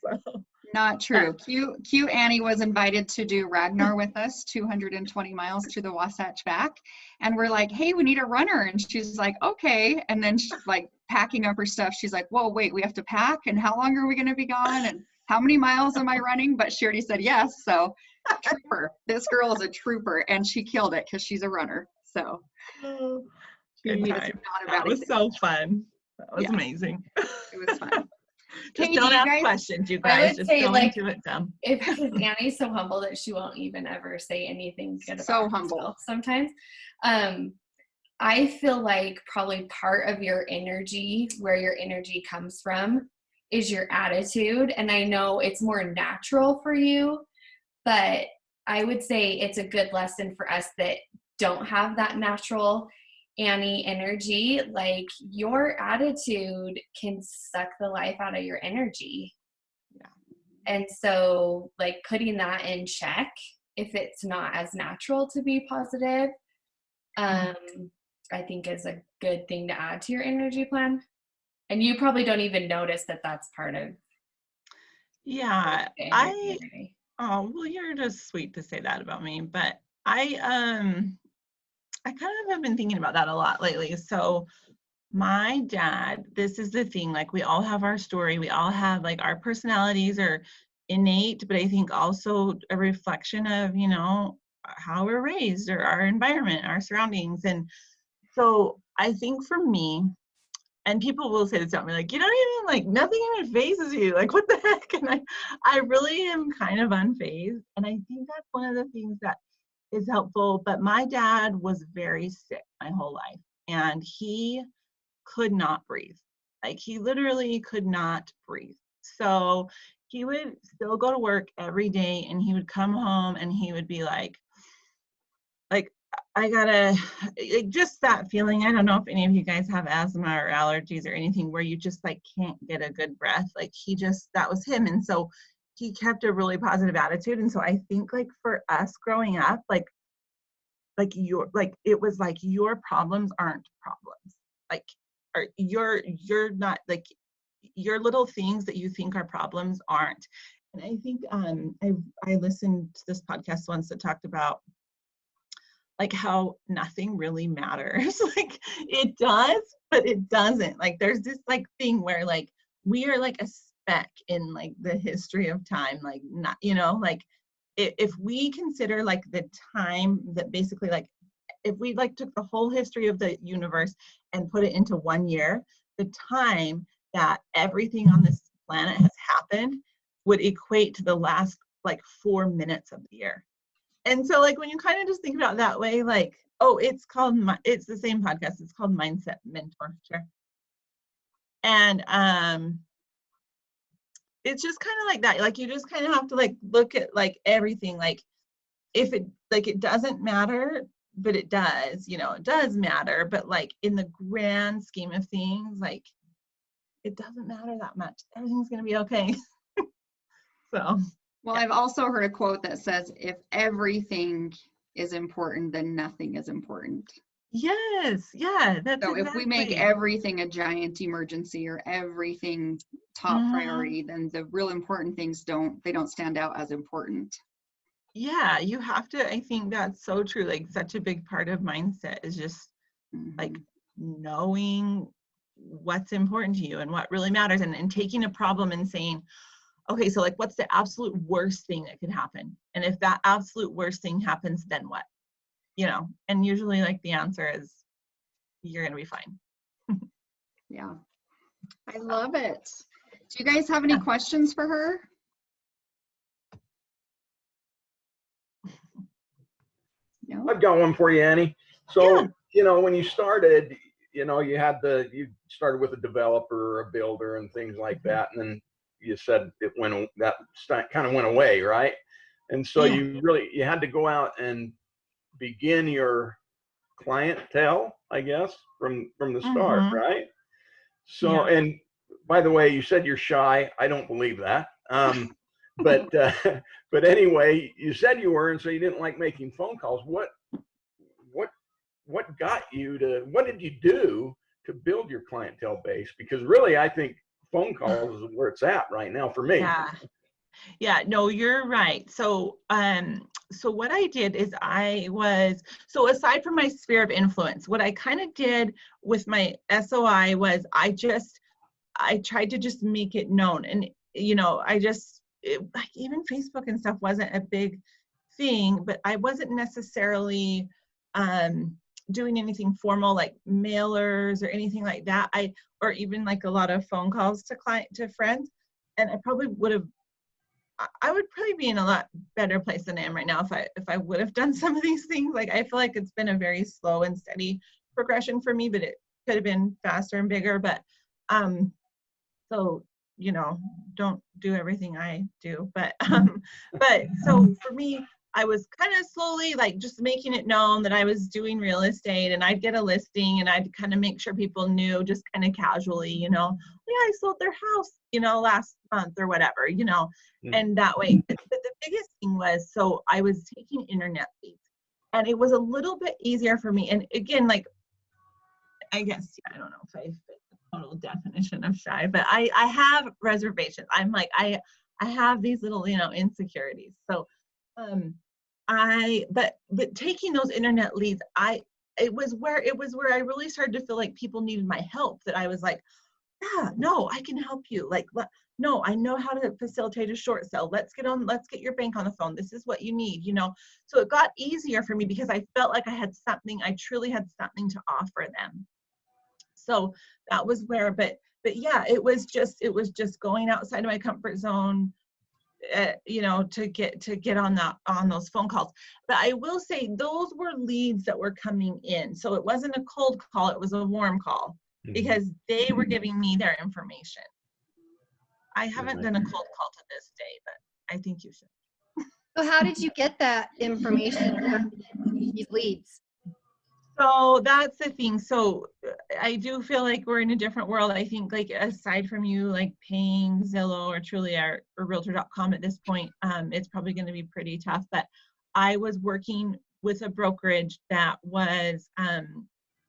So. Not true. Cute Annie was invited to do Ragnar with us, 220 miles to the Wasatch back. And we're like, hey, we need a runner. And she's like, okay. And then she's like packing up her stuff. She's like, whoa, wait, we have to pack? And how long are we going to be gone? And how many miles am I running? But she already said yes. So trooper. This girl is a trooper, and she killed it because she's a runner. So good time. That was so fun. That was amazing. It was fun. Just don't ask questions, you guys. I would just say, go like, into it dumb. Because Annie's so humble that she won't even ever say anything good about so humble herself sometimes. I feel like probably part of your energy, where your energy comes from, is your attitude. And I know it's more natural for you, but I would say it's a good lesson for us that don't have that natural Annie energy. Like, your attitude can suck the life out of your energy. Yeah. And so, like, putting that in check, if it's not as natural to be positive, I think is a good thing to add to your energy plan. And you probably don't even notice that that's part of Yeah, the energy every day. oh, well, you're just sweet to say that about me, but I kind of have been thinking about that a lot lately. So my dad, this is the thing, like, we all have our story, we all have, like, our personalities are innate, but I think also a reflection of, you know, how we're raised, or our environment, our surroundings. And so I think for me, and people will say this about me, like, you don't even, like, nothing even phases you, like, what the heck? And I really am kind of unfazed, and I think that's one of the things that is helpful. But my dad was very sick my whole life, and he could not breathe. Like, he literally could not breathe. So he would still go to work every day, and he would come home and he would be like, I gotta, just that feeling. I don't know if any of you guys have asthma or allergies or anything, where you just, like, can't get a good breath. Like, that was him. And so he kept a really positive attitude. And so I think, like, for us growing up, it was like, your problems aren't problems. Like, or you're not, like, your little things that you think are problems aren't. And I think I listened to this podcast once that talked about, like, how nothing really matters. Like, it does, but it doesn't. Like, there's this, like, thing where, like, we are like a speck in, like, the history of time. Like, not, you know, like, if we consider, like, the time that basically, like, if we, like, took the whole history of the universe and put it into 1 year, the time that everything on this planet has happened would equate to the last, like, 4 minutes of the year. And so, like, when you kind of just think about it that way, like, oh, it's the same podcast. It's called Mindset Mentor. Sure. And it's just kind of like that. Like, you just kind of have to, like, look at, like, everything. Like, if it, like, it doesn't matter, but it does, you know, it does matter. But, like, in the grand scheme of things, like, it doesn't matter that much. Everything's going to be okay. So. Well, I've also heard a quote that says, if everything is important, then nothing is important. Yes, yeah, that's So exactly. if we make everything a giant emergency, or everything top priority, then the real important things don't stand out as important. Yeah, you have to, I think that's so true. Like, such a big part of mindset is just like knowing what's important to you and what really matters, and taking a problem and saying, okay, so, like, what's the absolute worst thing that could happen? And if that absolute worst thing happens, then what? You know, and usually, like, the answer is, you're going to be fine. Yeah, I love it. Do you guys have any questions for her? No? I've got one for you, Annie. So, you know, when you started, you know, you started with a developer, a builder, and things like that. And then you said that kind of went away, right? And so you had to go out and begin your clientele, I guess, from the start, right? So, and by the way, you said you're shy. I don't believe that. But anyway, you said you were, and so you didn't like making phone calls. What did you do to build your clientele base? Because really, I think phone calls is where it's at right now for me. Yeah, no, you're right. So, so what I did is so aside from my sphere of influence, what I kind of did with my SOI was I tried to just make it known. And, you know, like, even Facebook and stuff wasn't a big thing, but I wasn't necessarily doing anything formal, like mailers or anything like that. Or even, like, a lot of phone calls to friends. And I would probably be in a lot better place than I am right now if I would have done some of these things. Like, I feel like it's been a very slow and steady progression for me, but it could have been faster and bigger. But so, you know, don't do everything I do. But so for me, I was kind of slowly like just making it known that I was doing real estate, and I'd get a listing and I'd kind of make sure people knew, just kind of casually, you know, yeah, I sold their house, you know, last month or whatever, you know, and that way. But the biggest thing was, so I was taking internet leads, and it was a little bit easier for me. And again, like, I guess, yeah, I don't know if I fit the total definition of shy, but I have reservations. I'm like, I have these little, you know, insecurities. So, but taking those internet leads, it was where I really started to feel like people needed my help, that I was like, yeah, no, I can help you. Like, no, I know how to facilitate a short sale. Let's get your bank on the phone. This is what you need, you know? So it got easier for me because I felt like I truly had something to offer them. So that was where, but yeah, it was just going outside of my comfort zone, you know, to get on those phone calls. But I will say those were leads that were coming in. So it wasn't a cold call, it was a warm call, because they were giving me their information. I haven't done a cold call to this day, but I think you should. So how did you get that information from these leads? So that's the thing. So I do feel like we're in a different world. I think, like, aside from you like paying Zillow or Trulia or Realtor.com at this point, it's probably going to be pretty tough. But I was working with a brokerage that was,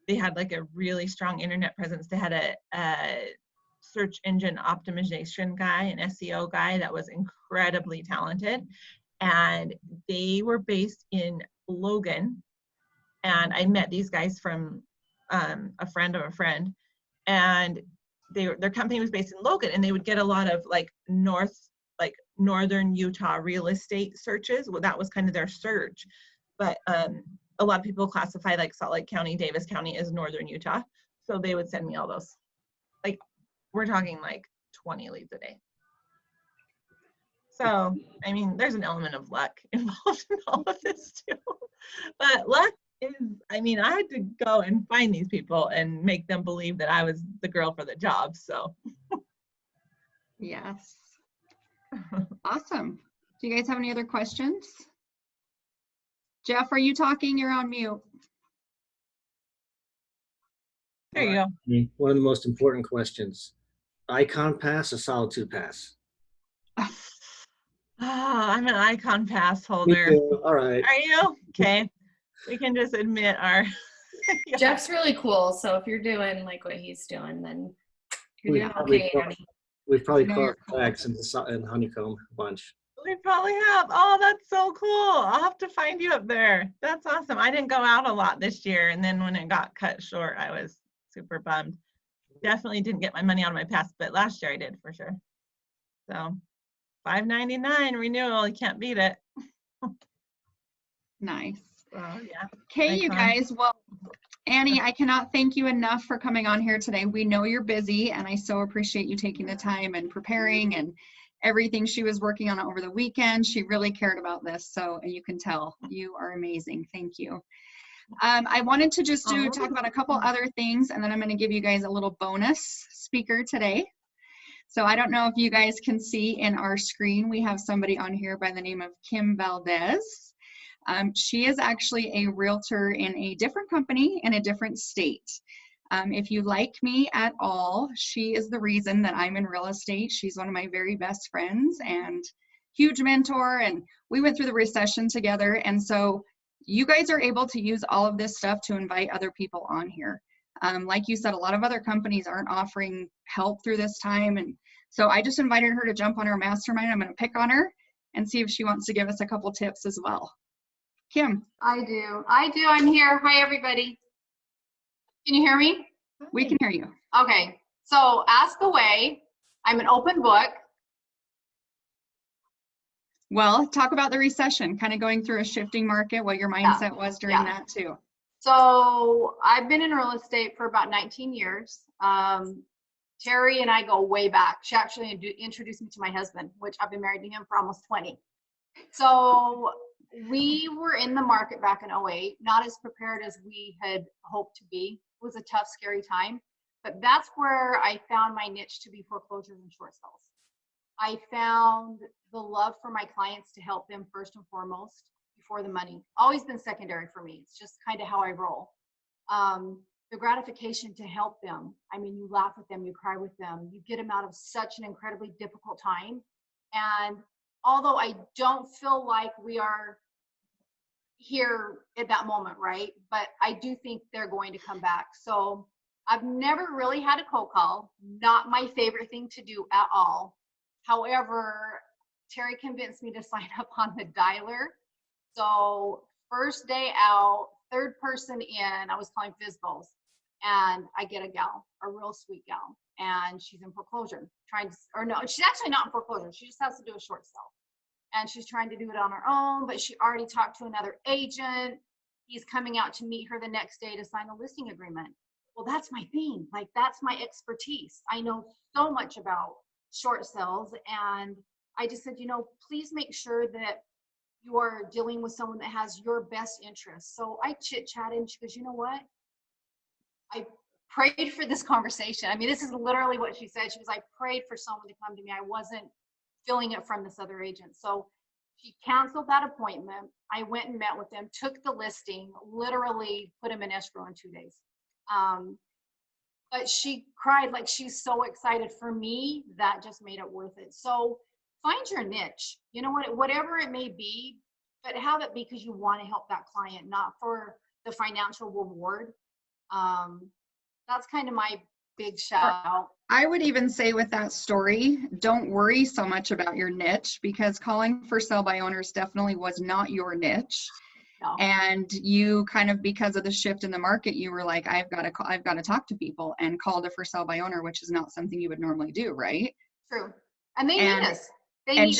they had like a really strong internet presence. They had a search engine optimization guy, an SEO guy that was incredibly talented. And they were based in Logan. And I met these guys from a friend of a friend, and their company was based in Logan, and they would get a lot of like northern Utah real estate searches. Well, that was kind of their search, but a lot of people classify like Salt Lake County, Davis County as northern Utah, so they would send me all those. Like, we're talking like 20 leads a day. So I mean, there's an element of luck involved in all of this too, but luck is, I mean, I had to go and find these people and make them believe that I was the girl for the job. So Yes. Awesome. Do you guys have any other questions? Jeff, are you talking? You're on mute. there you go. One of the most important questions. Icon pass or solitude pass? I'm an icon pass Me holder. too. All right. Are you? Okay. We can just admit our Yeah. Jeff's really cool, so if you're doing like what he's doing, then you're doing okay, honey. We've probably crossed tracks in Honeycomb a bunch. We probably have. Oh, that's so cool. I'll have to find you up there. That's awesome. I didn't go out a lot this year, and then when it got cut short, I was super bummed. Definitely didn't get my money out of my pass, but last year I did for sure. So $5.99 renewal, you can't beat it. Nice. Yeah. Okay, you guys. Well, Annie, I cannot thank you enough for coming on here today. We know you're busy, and I so appreciate you taking the time and preparing and everything she was working on over the weekend. She really cared about this, so you can tell you are amazing. Thank you. I wanted to just talk about a couple other things, and then I'm going to give you guys a little bonus speaker today. So I don't know if you guys can see in our screen, we have somebody on here by the name of Kim Valdez. She is actually a realtor in a different company in a different state. If you like me at all, she is the reason that I'm in real estate. She's one of my very best friends and huge mentor, and we went through the recession together. And so you guys are able to use all of this stuff to invite other people on here. Like you said, a lot of other companies aren't offering help through this time. And so I just invited her to jump on our mastermind. I'm going to pick on her and see if she wants to give us a couple tips as well. Kim. I do. I'm here. Hi, everybody. Can you hear me? We can hear you. Okay. So ask away. I'm an open book. Well, talk about the recession, kind of going through a shifting market, what your mindset was during that too. So I've been in real estate for about 19 years. Terry and I go way back. She actually introduced me to my husband, which I've been married to him for almost 20. So We were in the market back in '08, not as prepared as we had hoped to be. It was a tough, scary time, but that's where I found my niche to be foreclosures and short sales. I found the love for my clients to help them first and foremost before the money. Always been secondary for me. It's just kind of how I roll. The gratification to help them. I mean, you laugh with them, you cry with them, you get them out of such an incredibly difficult time. And although I don't feel like we are here at that moment, right? But I do think they're going to come back. So I've never really had a cold call. Not my favorite thing to do at all. However, Terry convinced me to sign up on the dialer. So first day out, third person in, I was calling FISBOs, and I get a gal, a real sweet gal, and she's in foreclosure, or no, she's actually not in foreclosure. She just has to do a short sale, and she's trying to do it on her own, but she already talked to another agent. He's coming out to meet her the next day to sign a listing agreement. Well, that's my thing. Like, that's my expertise. I know so much about short sales, and I just said, please make sure that you are dealing with someone that has your best interests. So I chit-chatted, and she goes, you know what? I prayed for this conversation. I mean, this is literally what she said. She was like, prayed for someone to come to me. I wasn't feeling it from this other agent. So she canceled that appointment. I went and met with them, took the listing, literally put him in escrow in 2 days. But she cried like she's so excited. For me, that just made it worth it. So find your niche, whatever it may be, but have it because you want to help that client, not for the financial reward. That's kind of my big shout out. I would even say with that story, don't worry so much about your niche, because calling for sale by owners definitely was not your niche. No. And you kind of, because of the shift in the market, you were like, I've got to talk to people, and called a for sale by owner, which is not something you would normally do, right? True. And they need us.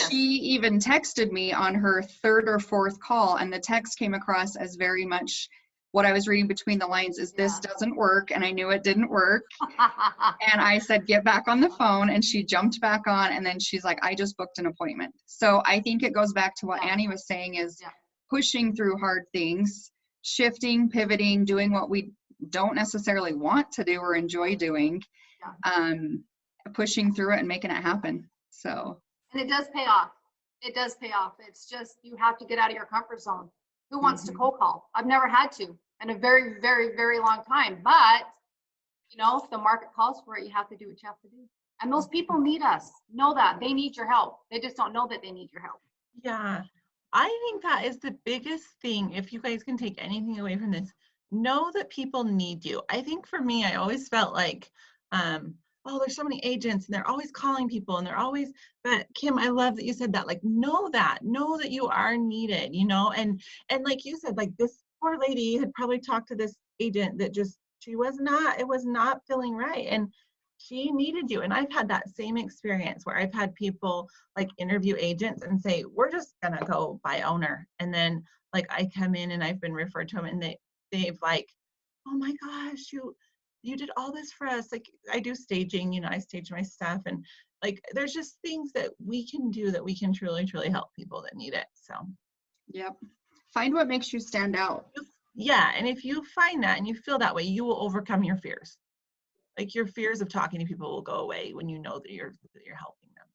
She even texted me on her third or fourth call, and the text came across as very much what I was reading between the lines is, this doesn't work. And I knew it didn't work. And I said, get back on the phone. And she jumped back on, and then she's like, I just booked an appointment. So I think it goes back to what Annie was saying, is pushing through hard things, shifting, pivoting, doing what we don't necessarily want to do or enjoy doing, pushing through it and making it happen. So. And it does pay off. It does pay off. It's just, you have to get out of your comfort zone. Who wants to cold call? I've never had to in a very, very, very long time. But, if the market calls for it, you have to do what you have to do. And those people need us. Know that. They need your help. They just don't know that they need your help. Yeah. I think that is the biggest thing. If you guys can take anything away from this, know that people need you. I think for me, I always felt like, oh, there's so many agents and they're always calling people and they're always, but Kim, I love that you said that, like, know that you are needed, and like you said, like, this poor lady had probably talked to this agent that just, it was not feeling right. And she needed you. And I've had that same experience where I've had people like interview agents and say, we're just gonna go by owner. And then like I come in and I've been referred to them, and they've like, oh my gosh, you did all this for us. Like, I do staging, I stage my stuff, and like there's just things that we can do that we can truly, truly help people that need it. So yep. Find what makes you stand out. Yeah. And if you find that and you feel that way, you will overcome your fears. Like, your fears of talking to people will go away when you know that you're helping them.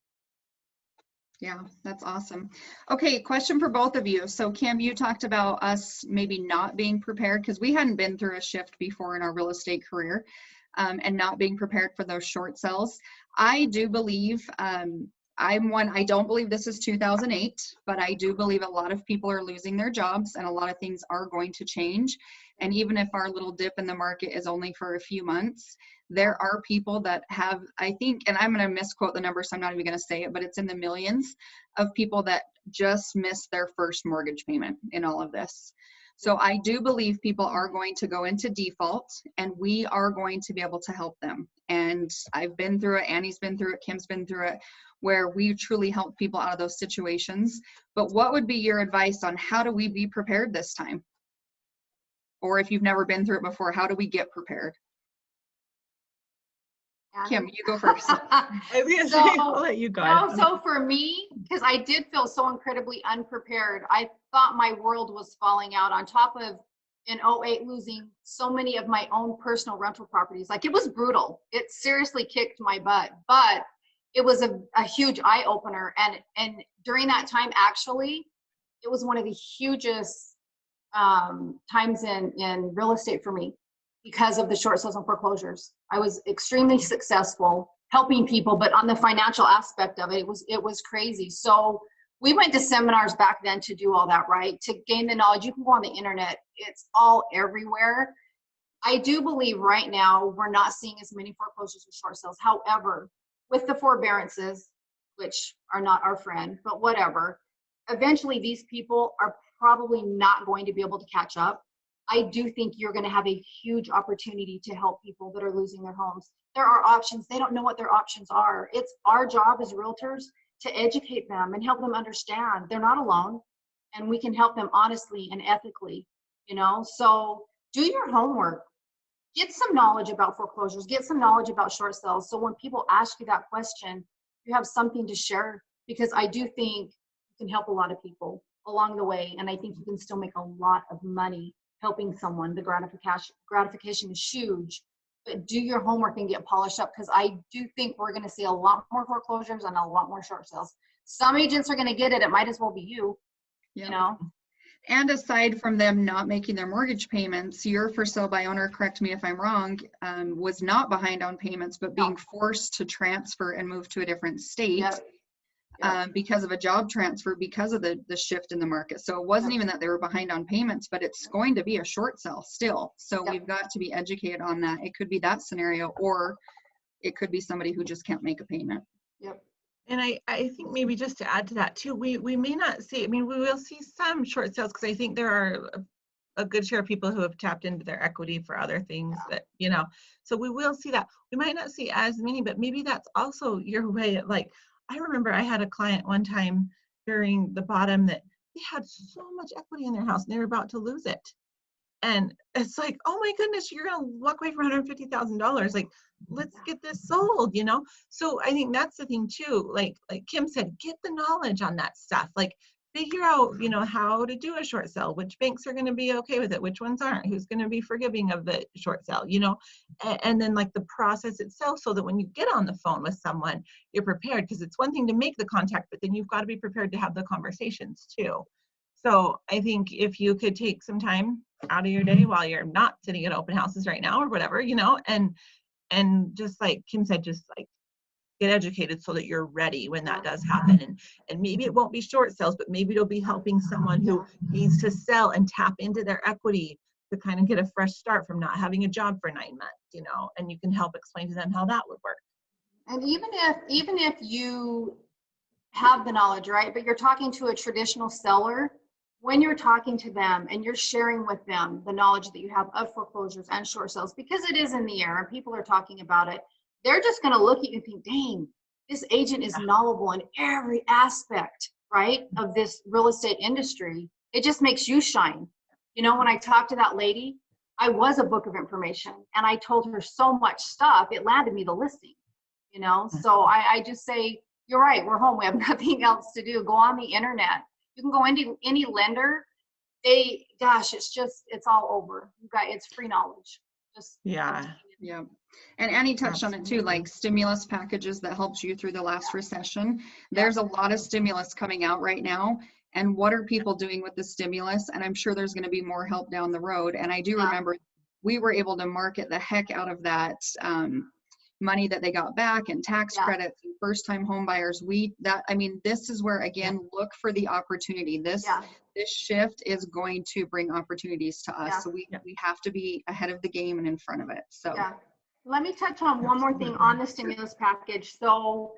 Yeah, that's awesome. Okay, question for both of you. So Kim, you talked about us maybe not being prepared because we hadn't been through a shift before in our real estate career, and not being prepared for those short sales. I do believe, I don't believe this is 2008, but I do believe a lot of people are losing their jobs and a lot of things are going to change. And even if our little dip in the market is only for a few months, there are people that have, I think, and I'm going to misquote the number, so I'm not even going to say it, but it's in the millions of people that just missed their first mortgage payment in all of this. So I do believe people are going to go into default, and we are going to be able to help them. And I've been through it, Annie's been through it, Kim's been through it, where we truly help people out of those situations. But what would be your advice on how do we be prepared this time? Or if you've never been through it before, how do we get prepared? Kim, you go first. I was gonna say, I'll let you go. No, so for me, because I did feel so incredibly unprepared, I thought my world was falling out on top of in '08 losing so many of my own personal rental properties. Like, it was brutal. It seriously kicked my butt, but it was a huge eye opener. And during that time, actually, it was one of the hugest times in real estate for me because of the short sales and foreclosures. I was extremely successful helping people, but on the financial aspect of it, it was crazy. So we went to seminars back then to do all that, right? To gain the knowledge. You can go on the internet. It's all everywhere. I do believe right now we're not seeing as many foreclosures or short sales. However, with the forbearances, which are not our friend, but whatever, eventually these people are probably not going to be able to catch up. I do think you're going to have a huge opportunity to help people that are losing their homes. There are options. They don't know what their options are. It's our job as realtors to educate them and help them understand they're not alone, and we can help them honestly and ethically, you know? So do your homework. Get some knowledge about foreclosures, get some knowledge about short sales. So when people ask you that question, you have something to share, because I do think you can help a lot of people along the way. And I think you can still make a lot of money helping someone. The gratification is huge, but do your homework and get polished up, because I do think we're going to see a lot more foreclosures and a lot more short sales. Some agents are going to get it. It might as well be you, you know? And aside from them not making their mortgage payments, your for sale by owner, correct me if I'm wrong, was not behind on payments, but being forced to transfer and move to a different state. Yep. Because of a job transfer, because of the shift in the market. So it wasn't even that they were behind on payments, but it's going to be a short sale still. So we've got to be educated on that. It could be that scenario, or it could be somebody who just can't make a payment. Yep. And I think maybe just to add to that too, we may not see, I mean, we will see some short sales, because I think there are a good share of people who have tapped into their equity for other things that, you know, so we will see that. We might not see as many, but maybe that's also your way of, like, I remember I had a client one time during the bottom that they had so much equity in their house and they were about to lose it. And it's like, oh my goodness, you're going to walk away from $150,000. Like, let's get this sold, you know? So I think that's the thing too. Like Kim said, get the knowledge on that stuff. Like, figure out, you know, how to do a short sale, which banks are going to be okay with it, which ones aren't, who's going to be forgiving of the short sale, you know, and then like the process itself, so that when you get on the phone with someone, you're prepared, because it's one thing to make the contact, but then you've got to be prepared to have the conversations too. So I think if you could take some time out of your day while you're not sitting at open houses right now or whatever, you know, and just like Kim said, just like get educated so that you're ready when that does happen. And maybe it won't be short sales, but maybe it'll be helping someone who needs to sell and tap into their equity to kind of get a fresh start from not having a job for 9 months, you know, and you can help explain to them how that would work. And even if you have the knowledge, right, but you're talking to a traditional seller, when you're talking to them and you're sharing with them the knowledge that you have of foreclosures and short sales, because it is in the air and people are talking about it, they're just going to look at you and think, dang, this agent is knowledgeable in every aspect, right, of this real estate industry. It just makes you shine. You know, when I talked to that lady, I was a book of information and I told her so much stuff, it landed me the listing, you know? So I just say, you're right, we're home, we have nothing else to do. Go on the internet. You can go into any lender. It's all over. You got, it's free knowledge. Yeah. And Annie touched on it too, like stimulus packages that helped you through the last recession. There's a lot of stimulus coming out right now. And what are people doing with the stimulus? And I'm sure there's going to be more help down the road. And I do remember we were able to market the heck out of that money that they got back, and tax credits, and first-time home buyers. This is where, again, look for the opportunity. This shift is going to bring opportunities to us. So we have to be ahead of the game and in front of it. So let me touch on one more thing on the stimulus package. So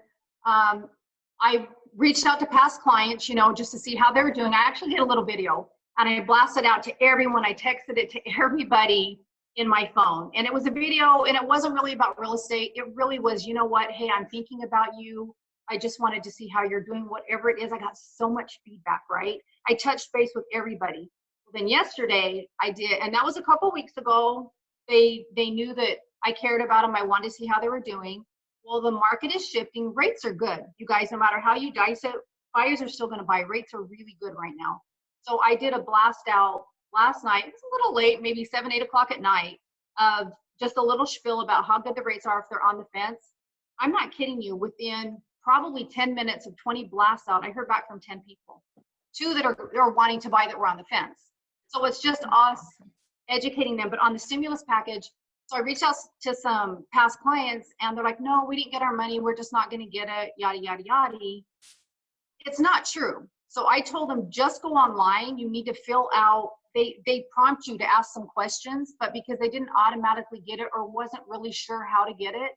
I reached out to past clients, you know, just to see how they were doing. I actually did a little video and I blasted out to everyone. I texted it to everybody in my phone, and it was a video, and it wasn't really about real estate. It really was, you know what, hey, I'm thinking about you. I just wanted to see how you're doing, whatever it is. I got so much feedback, right? I touched base with everybody. Well, then yesterday I did, and that was a couple weeks ago. They knew that I cared about them. I wanted to see how they were doing. Well, the market is shifting. Rates are good. You guys, no matter how you dice it, buyers are still going to buy. Rates are really good right now. So I did a blast out last night. It's a little late, maybe 7, 8 o'clock at night, of just a little spiel about how good the rates are if they're on the fence. I'm not kidding you. Within probably 10 minutes of 20 blasts out, I heard back from 10 people. 2 that are wanting to buy that were on the fence. So it's just us educating them. But on the stimulus package, so I reached out to some past clients and they're like, no, we didn't get our money. We're just not going to get it, yada, yada, yada. It's not true. So I told them, just go online. You need to fill out, they prompt you to ask some questions, but because they didn't automatically get it or wasn't really sure how to get it,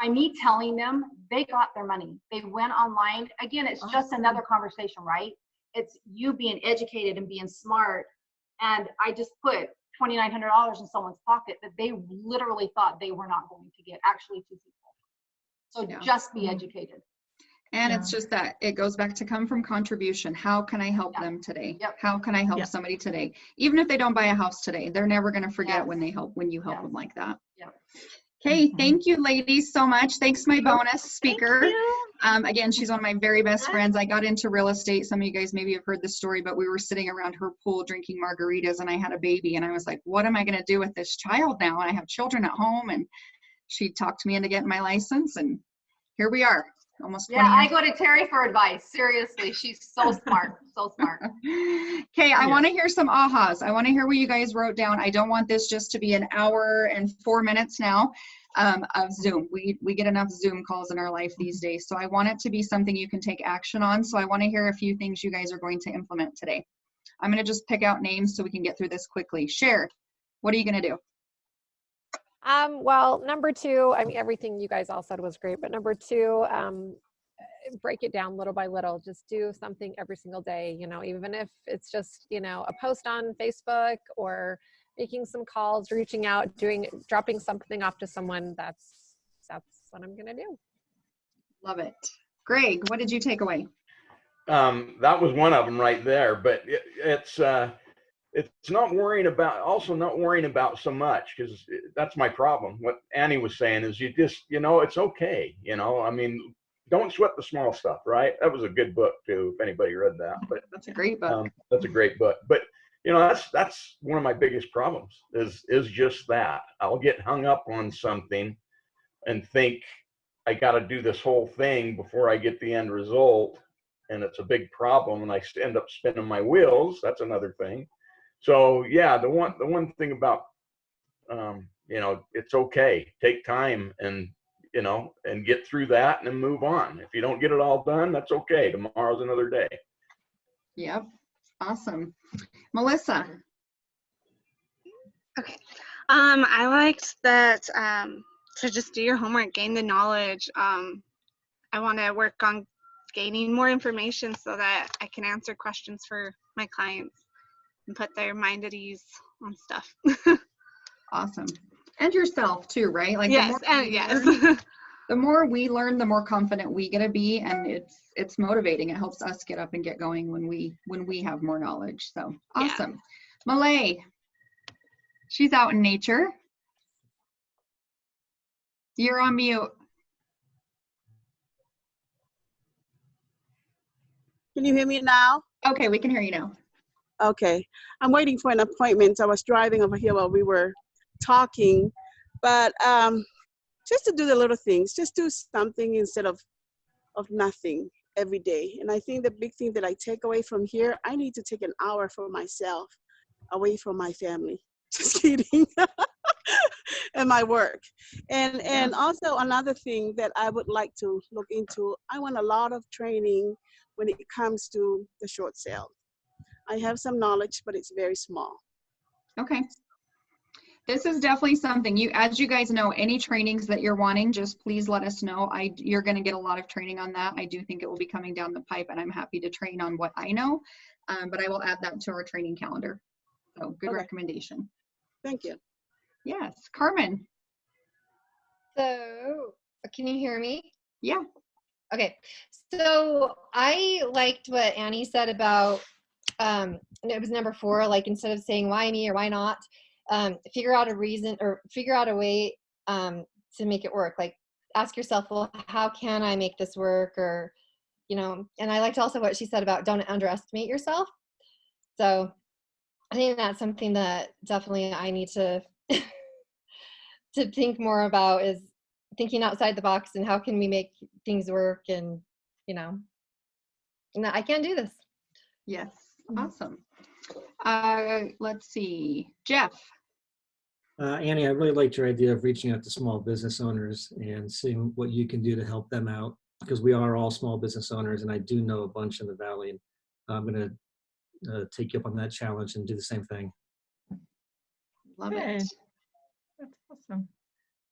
by me telling them, they got their money. They went online. Again, it's just another conversation, right? It's you being educated and being smart. And I just put $2,900 in someone's pocket that they literally thought they were not going to get, actually 2 people. So just be educated. And it's just that it goes back to come from contribution. How can I help them today? How can I help somebody today? Even if they don't buy a house today, they're never going to forget when you help them like that. Okay, thank you ladies so much. Thanks my bonus speaker. Again, she's one of my very best friends. I got into real estate. Some of you guys maybe have heard this story, but we were sitting around her pool drinking margaritas and I had a baby and I was like, what am I going to do with this child now? And I have children at home, and she talked me into getting my license, and here we are. Almost 20 years. I go to Terry for advice. Seriously, she's so smart, so smart. Okay, I want to hear some ahas. I want to hear what you guys wrote down. I don't want this just to be an hour and 4 minutes now of Zoom. We get enough Zoom calls in our life these days, so I want it to be something you can take action on. So I want to hear a few things you guys are going to implement today. I'm going to just pick out names so we can get through this quickly. Cher, what are you going to do? Well, number 2, I mean, everything you guys all said was great, but number 2, break it down little by little. Just do something every single day, you know, even if it's just, you know, a post on Facebook or making some calls, reaching out, dropping something off to someone. That's what I'm going to do. Love it. Greg, what did you take away? That was one of them right there, but it's not worrying about so much, because that's my problem. What Annie was saying is you just, you know, it's okay. You know, I mean, don't sweat the small stuff, right? That was a good book too, if anybody read that. But that's a great book. That's a great book. But you know, that's one of my biggest problems is just that. I'll get hung up on something and think I got to do this whole thing before I get the end result, and it's a big problem, and I end up spinning my wheels. That's another thing. So yeah, the one thing about you know, it's okay. Take time and, you know, and get through that and then move on. If you don't get it all done, that's okay. Tomorrow's another day. Yep. Awesome. Melissa. Okay. I liked that to just do your homework, gain the knowledge. I want to work on gaining more information so that I can answer questions for my clients and put their mind at ease on stuff. Awesome. And yourself too, right? Like yes, the more we learn, the more confident we get to be, and it's motivating. It helps us get up and get going when we have more knowledge. So awesome. Yeah. Malay, she's out in nature. You're on mute. Can you hear me now? Okay, we can hear you now. Okay, I'm waiting for an appointment. I was driving over here while we were talking, but just to do the little things, just do something instead of nothing every day. And I think the big thing that I take away from here, I need to take an hour for myself away from my family. Just kidding. And my work. And also another thing that I would like to look into, I want a lot of training when it comes to the short sale. I have some knowledge, but it's very small. Okay. This is definitely something as you guys know, any trainings that you're wanting, just please let us know. You're going to get a lot of training on that. I do think it will be coming down the pipe, and I'm happy to train on what I know, but I will add that to our training calendar. So good recommendation. Thank you. Yes. Carmen. So can you hear me? Yeah. Okay. So I liked what Annie said about, and it was number 4, like instead of saying why me or why not, figure out a reason or figure out a way to make it work. Like ask yourself, well, how can I make this work? Or, you know, and I liked also what she said about don't underestimate yourself. So I think that's something that definitely I need to to think more about, is thinking outside the box and how can we make things work, and, you know, and I can do this. Yes, awesome. Let's see, Jeff. Annie, I really liked your idea of reaching out to small business owners and seeing what you can do to help them out, because we are all small business owners, and I do know a bunch in the Valley. And I'm going to take you up on that challenge and do the same thing. Love Good. it. That's awesome.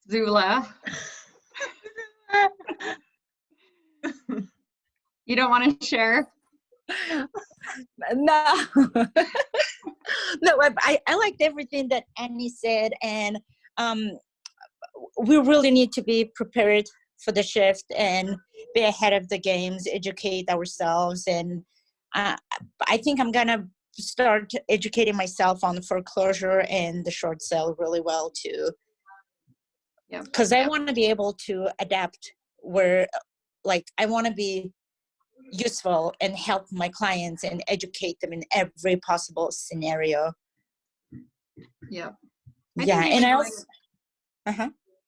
Zula. You don't want to share? No. No, I liked everything that Annie said, and we really need to be prepared for the shift and be ahead of the games, educate ourselves, and I think I'm gonna start educating myself on the foreclosure and the short sale really well too. Yeah. Because I want to be able to adapt where, like, I want to be useful and help my clients and educate them in every possible scenario. Yeah. Yeah, and I also,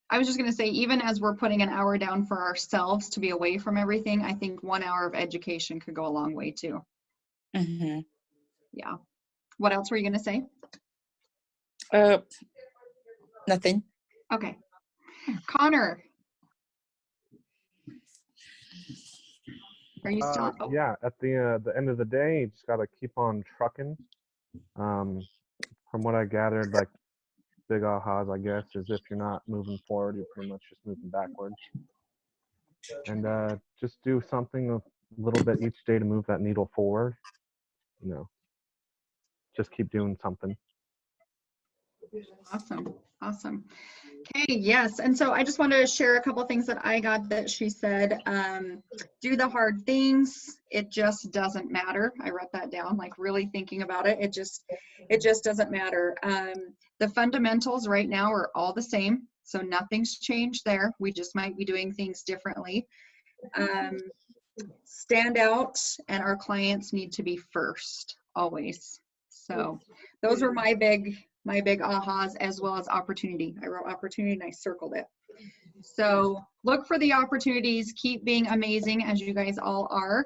I was just going to say, even as we're putting an hour down for ourselves to be away from everything, I think 1 hour of education could go a long way too. mm-hmm. Yeah. What else were you going to say? Nothing. Okay. Connor. Are you still? Oh. Yeah, at the end of the day, you just got to keep on trucking. From what I gathered, like, big ahas, I guess, is if you're not moving forward, you're pretty much just moving backwards. And just do something a little bit each day to move that needle forward. You know, just keep doing something. Awesome. Awesome. Okay, yes. And so I just wanted to share a couple of things that I got that she said. Do the hard things. It just doesn't matter. I wrote that down, like really thinking about it. It just doesn't matter. The fundamentals right now are all the same. So nothing's changed there. We just might be doing things differently. Stand out, and our clients need to be first, always. So those were my big ahas, as well as opportunity. I wrote opportunity and I circled it. So look for the opportunities, keep being amazing as you guys all are.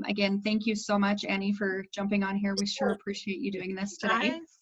Again, thank you so much, Annie, for jumping on here. We sure appreciate you doing this today. Guys,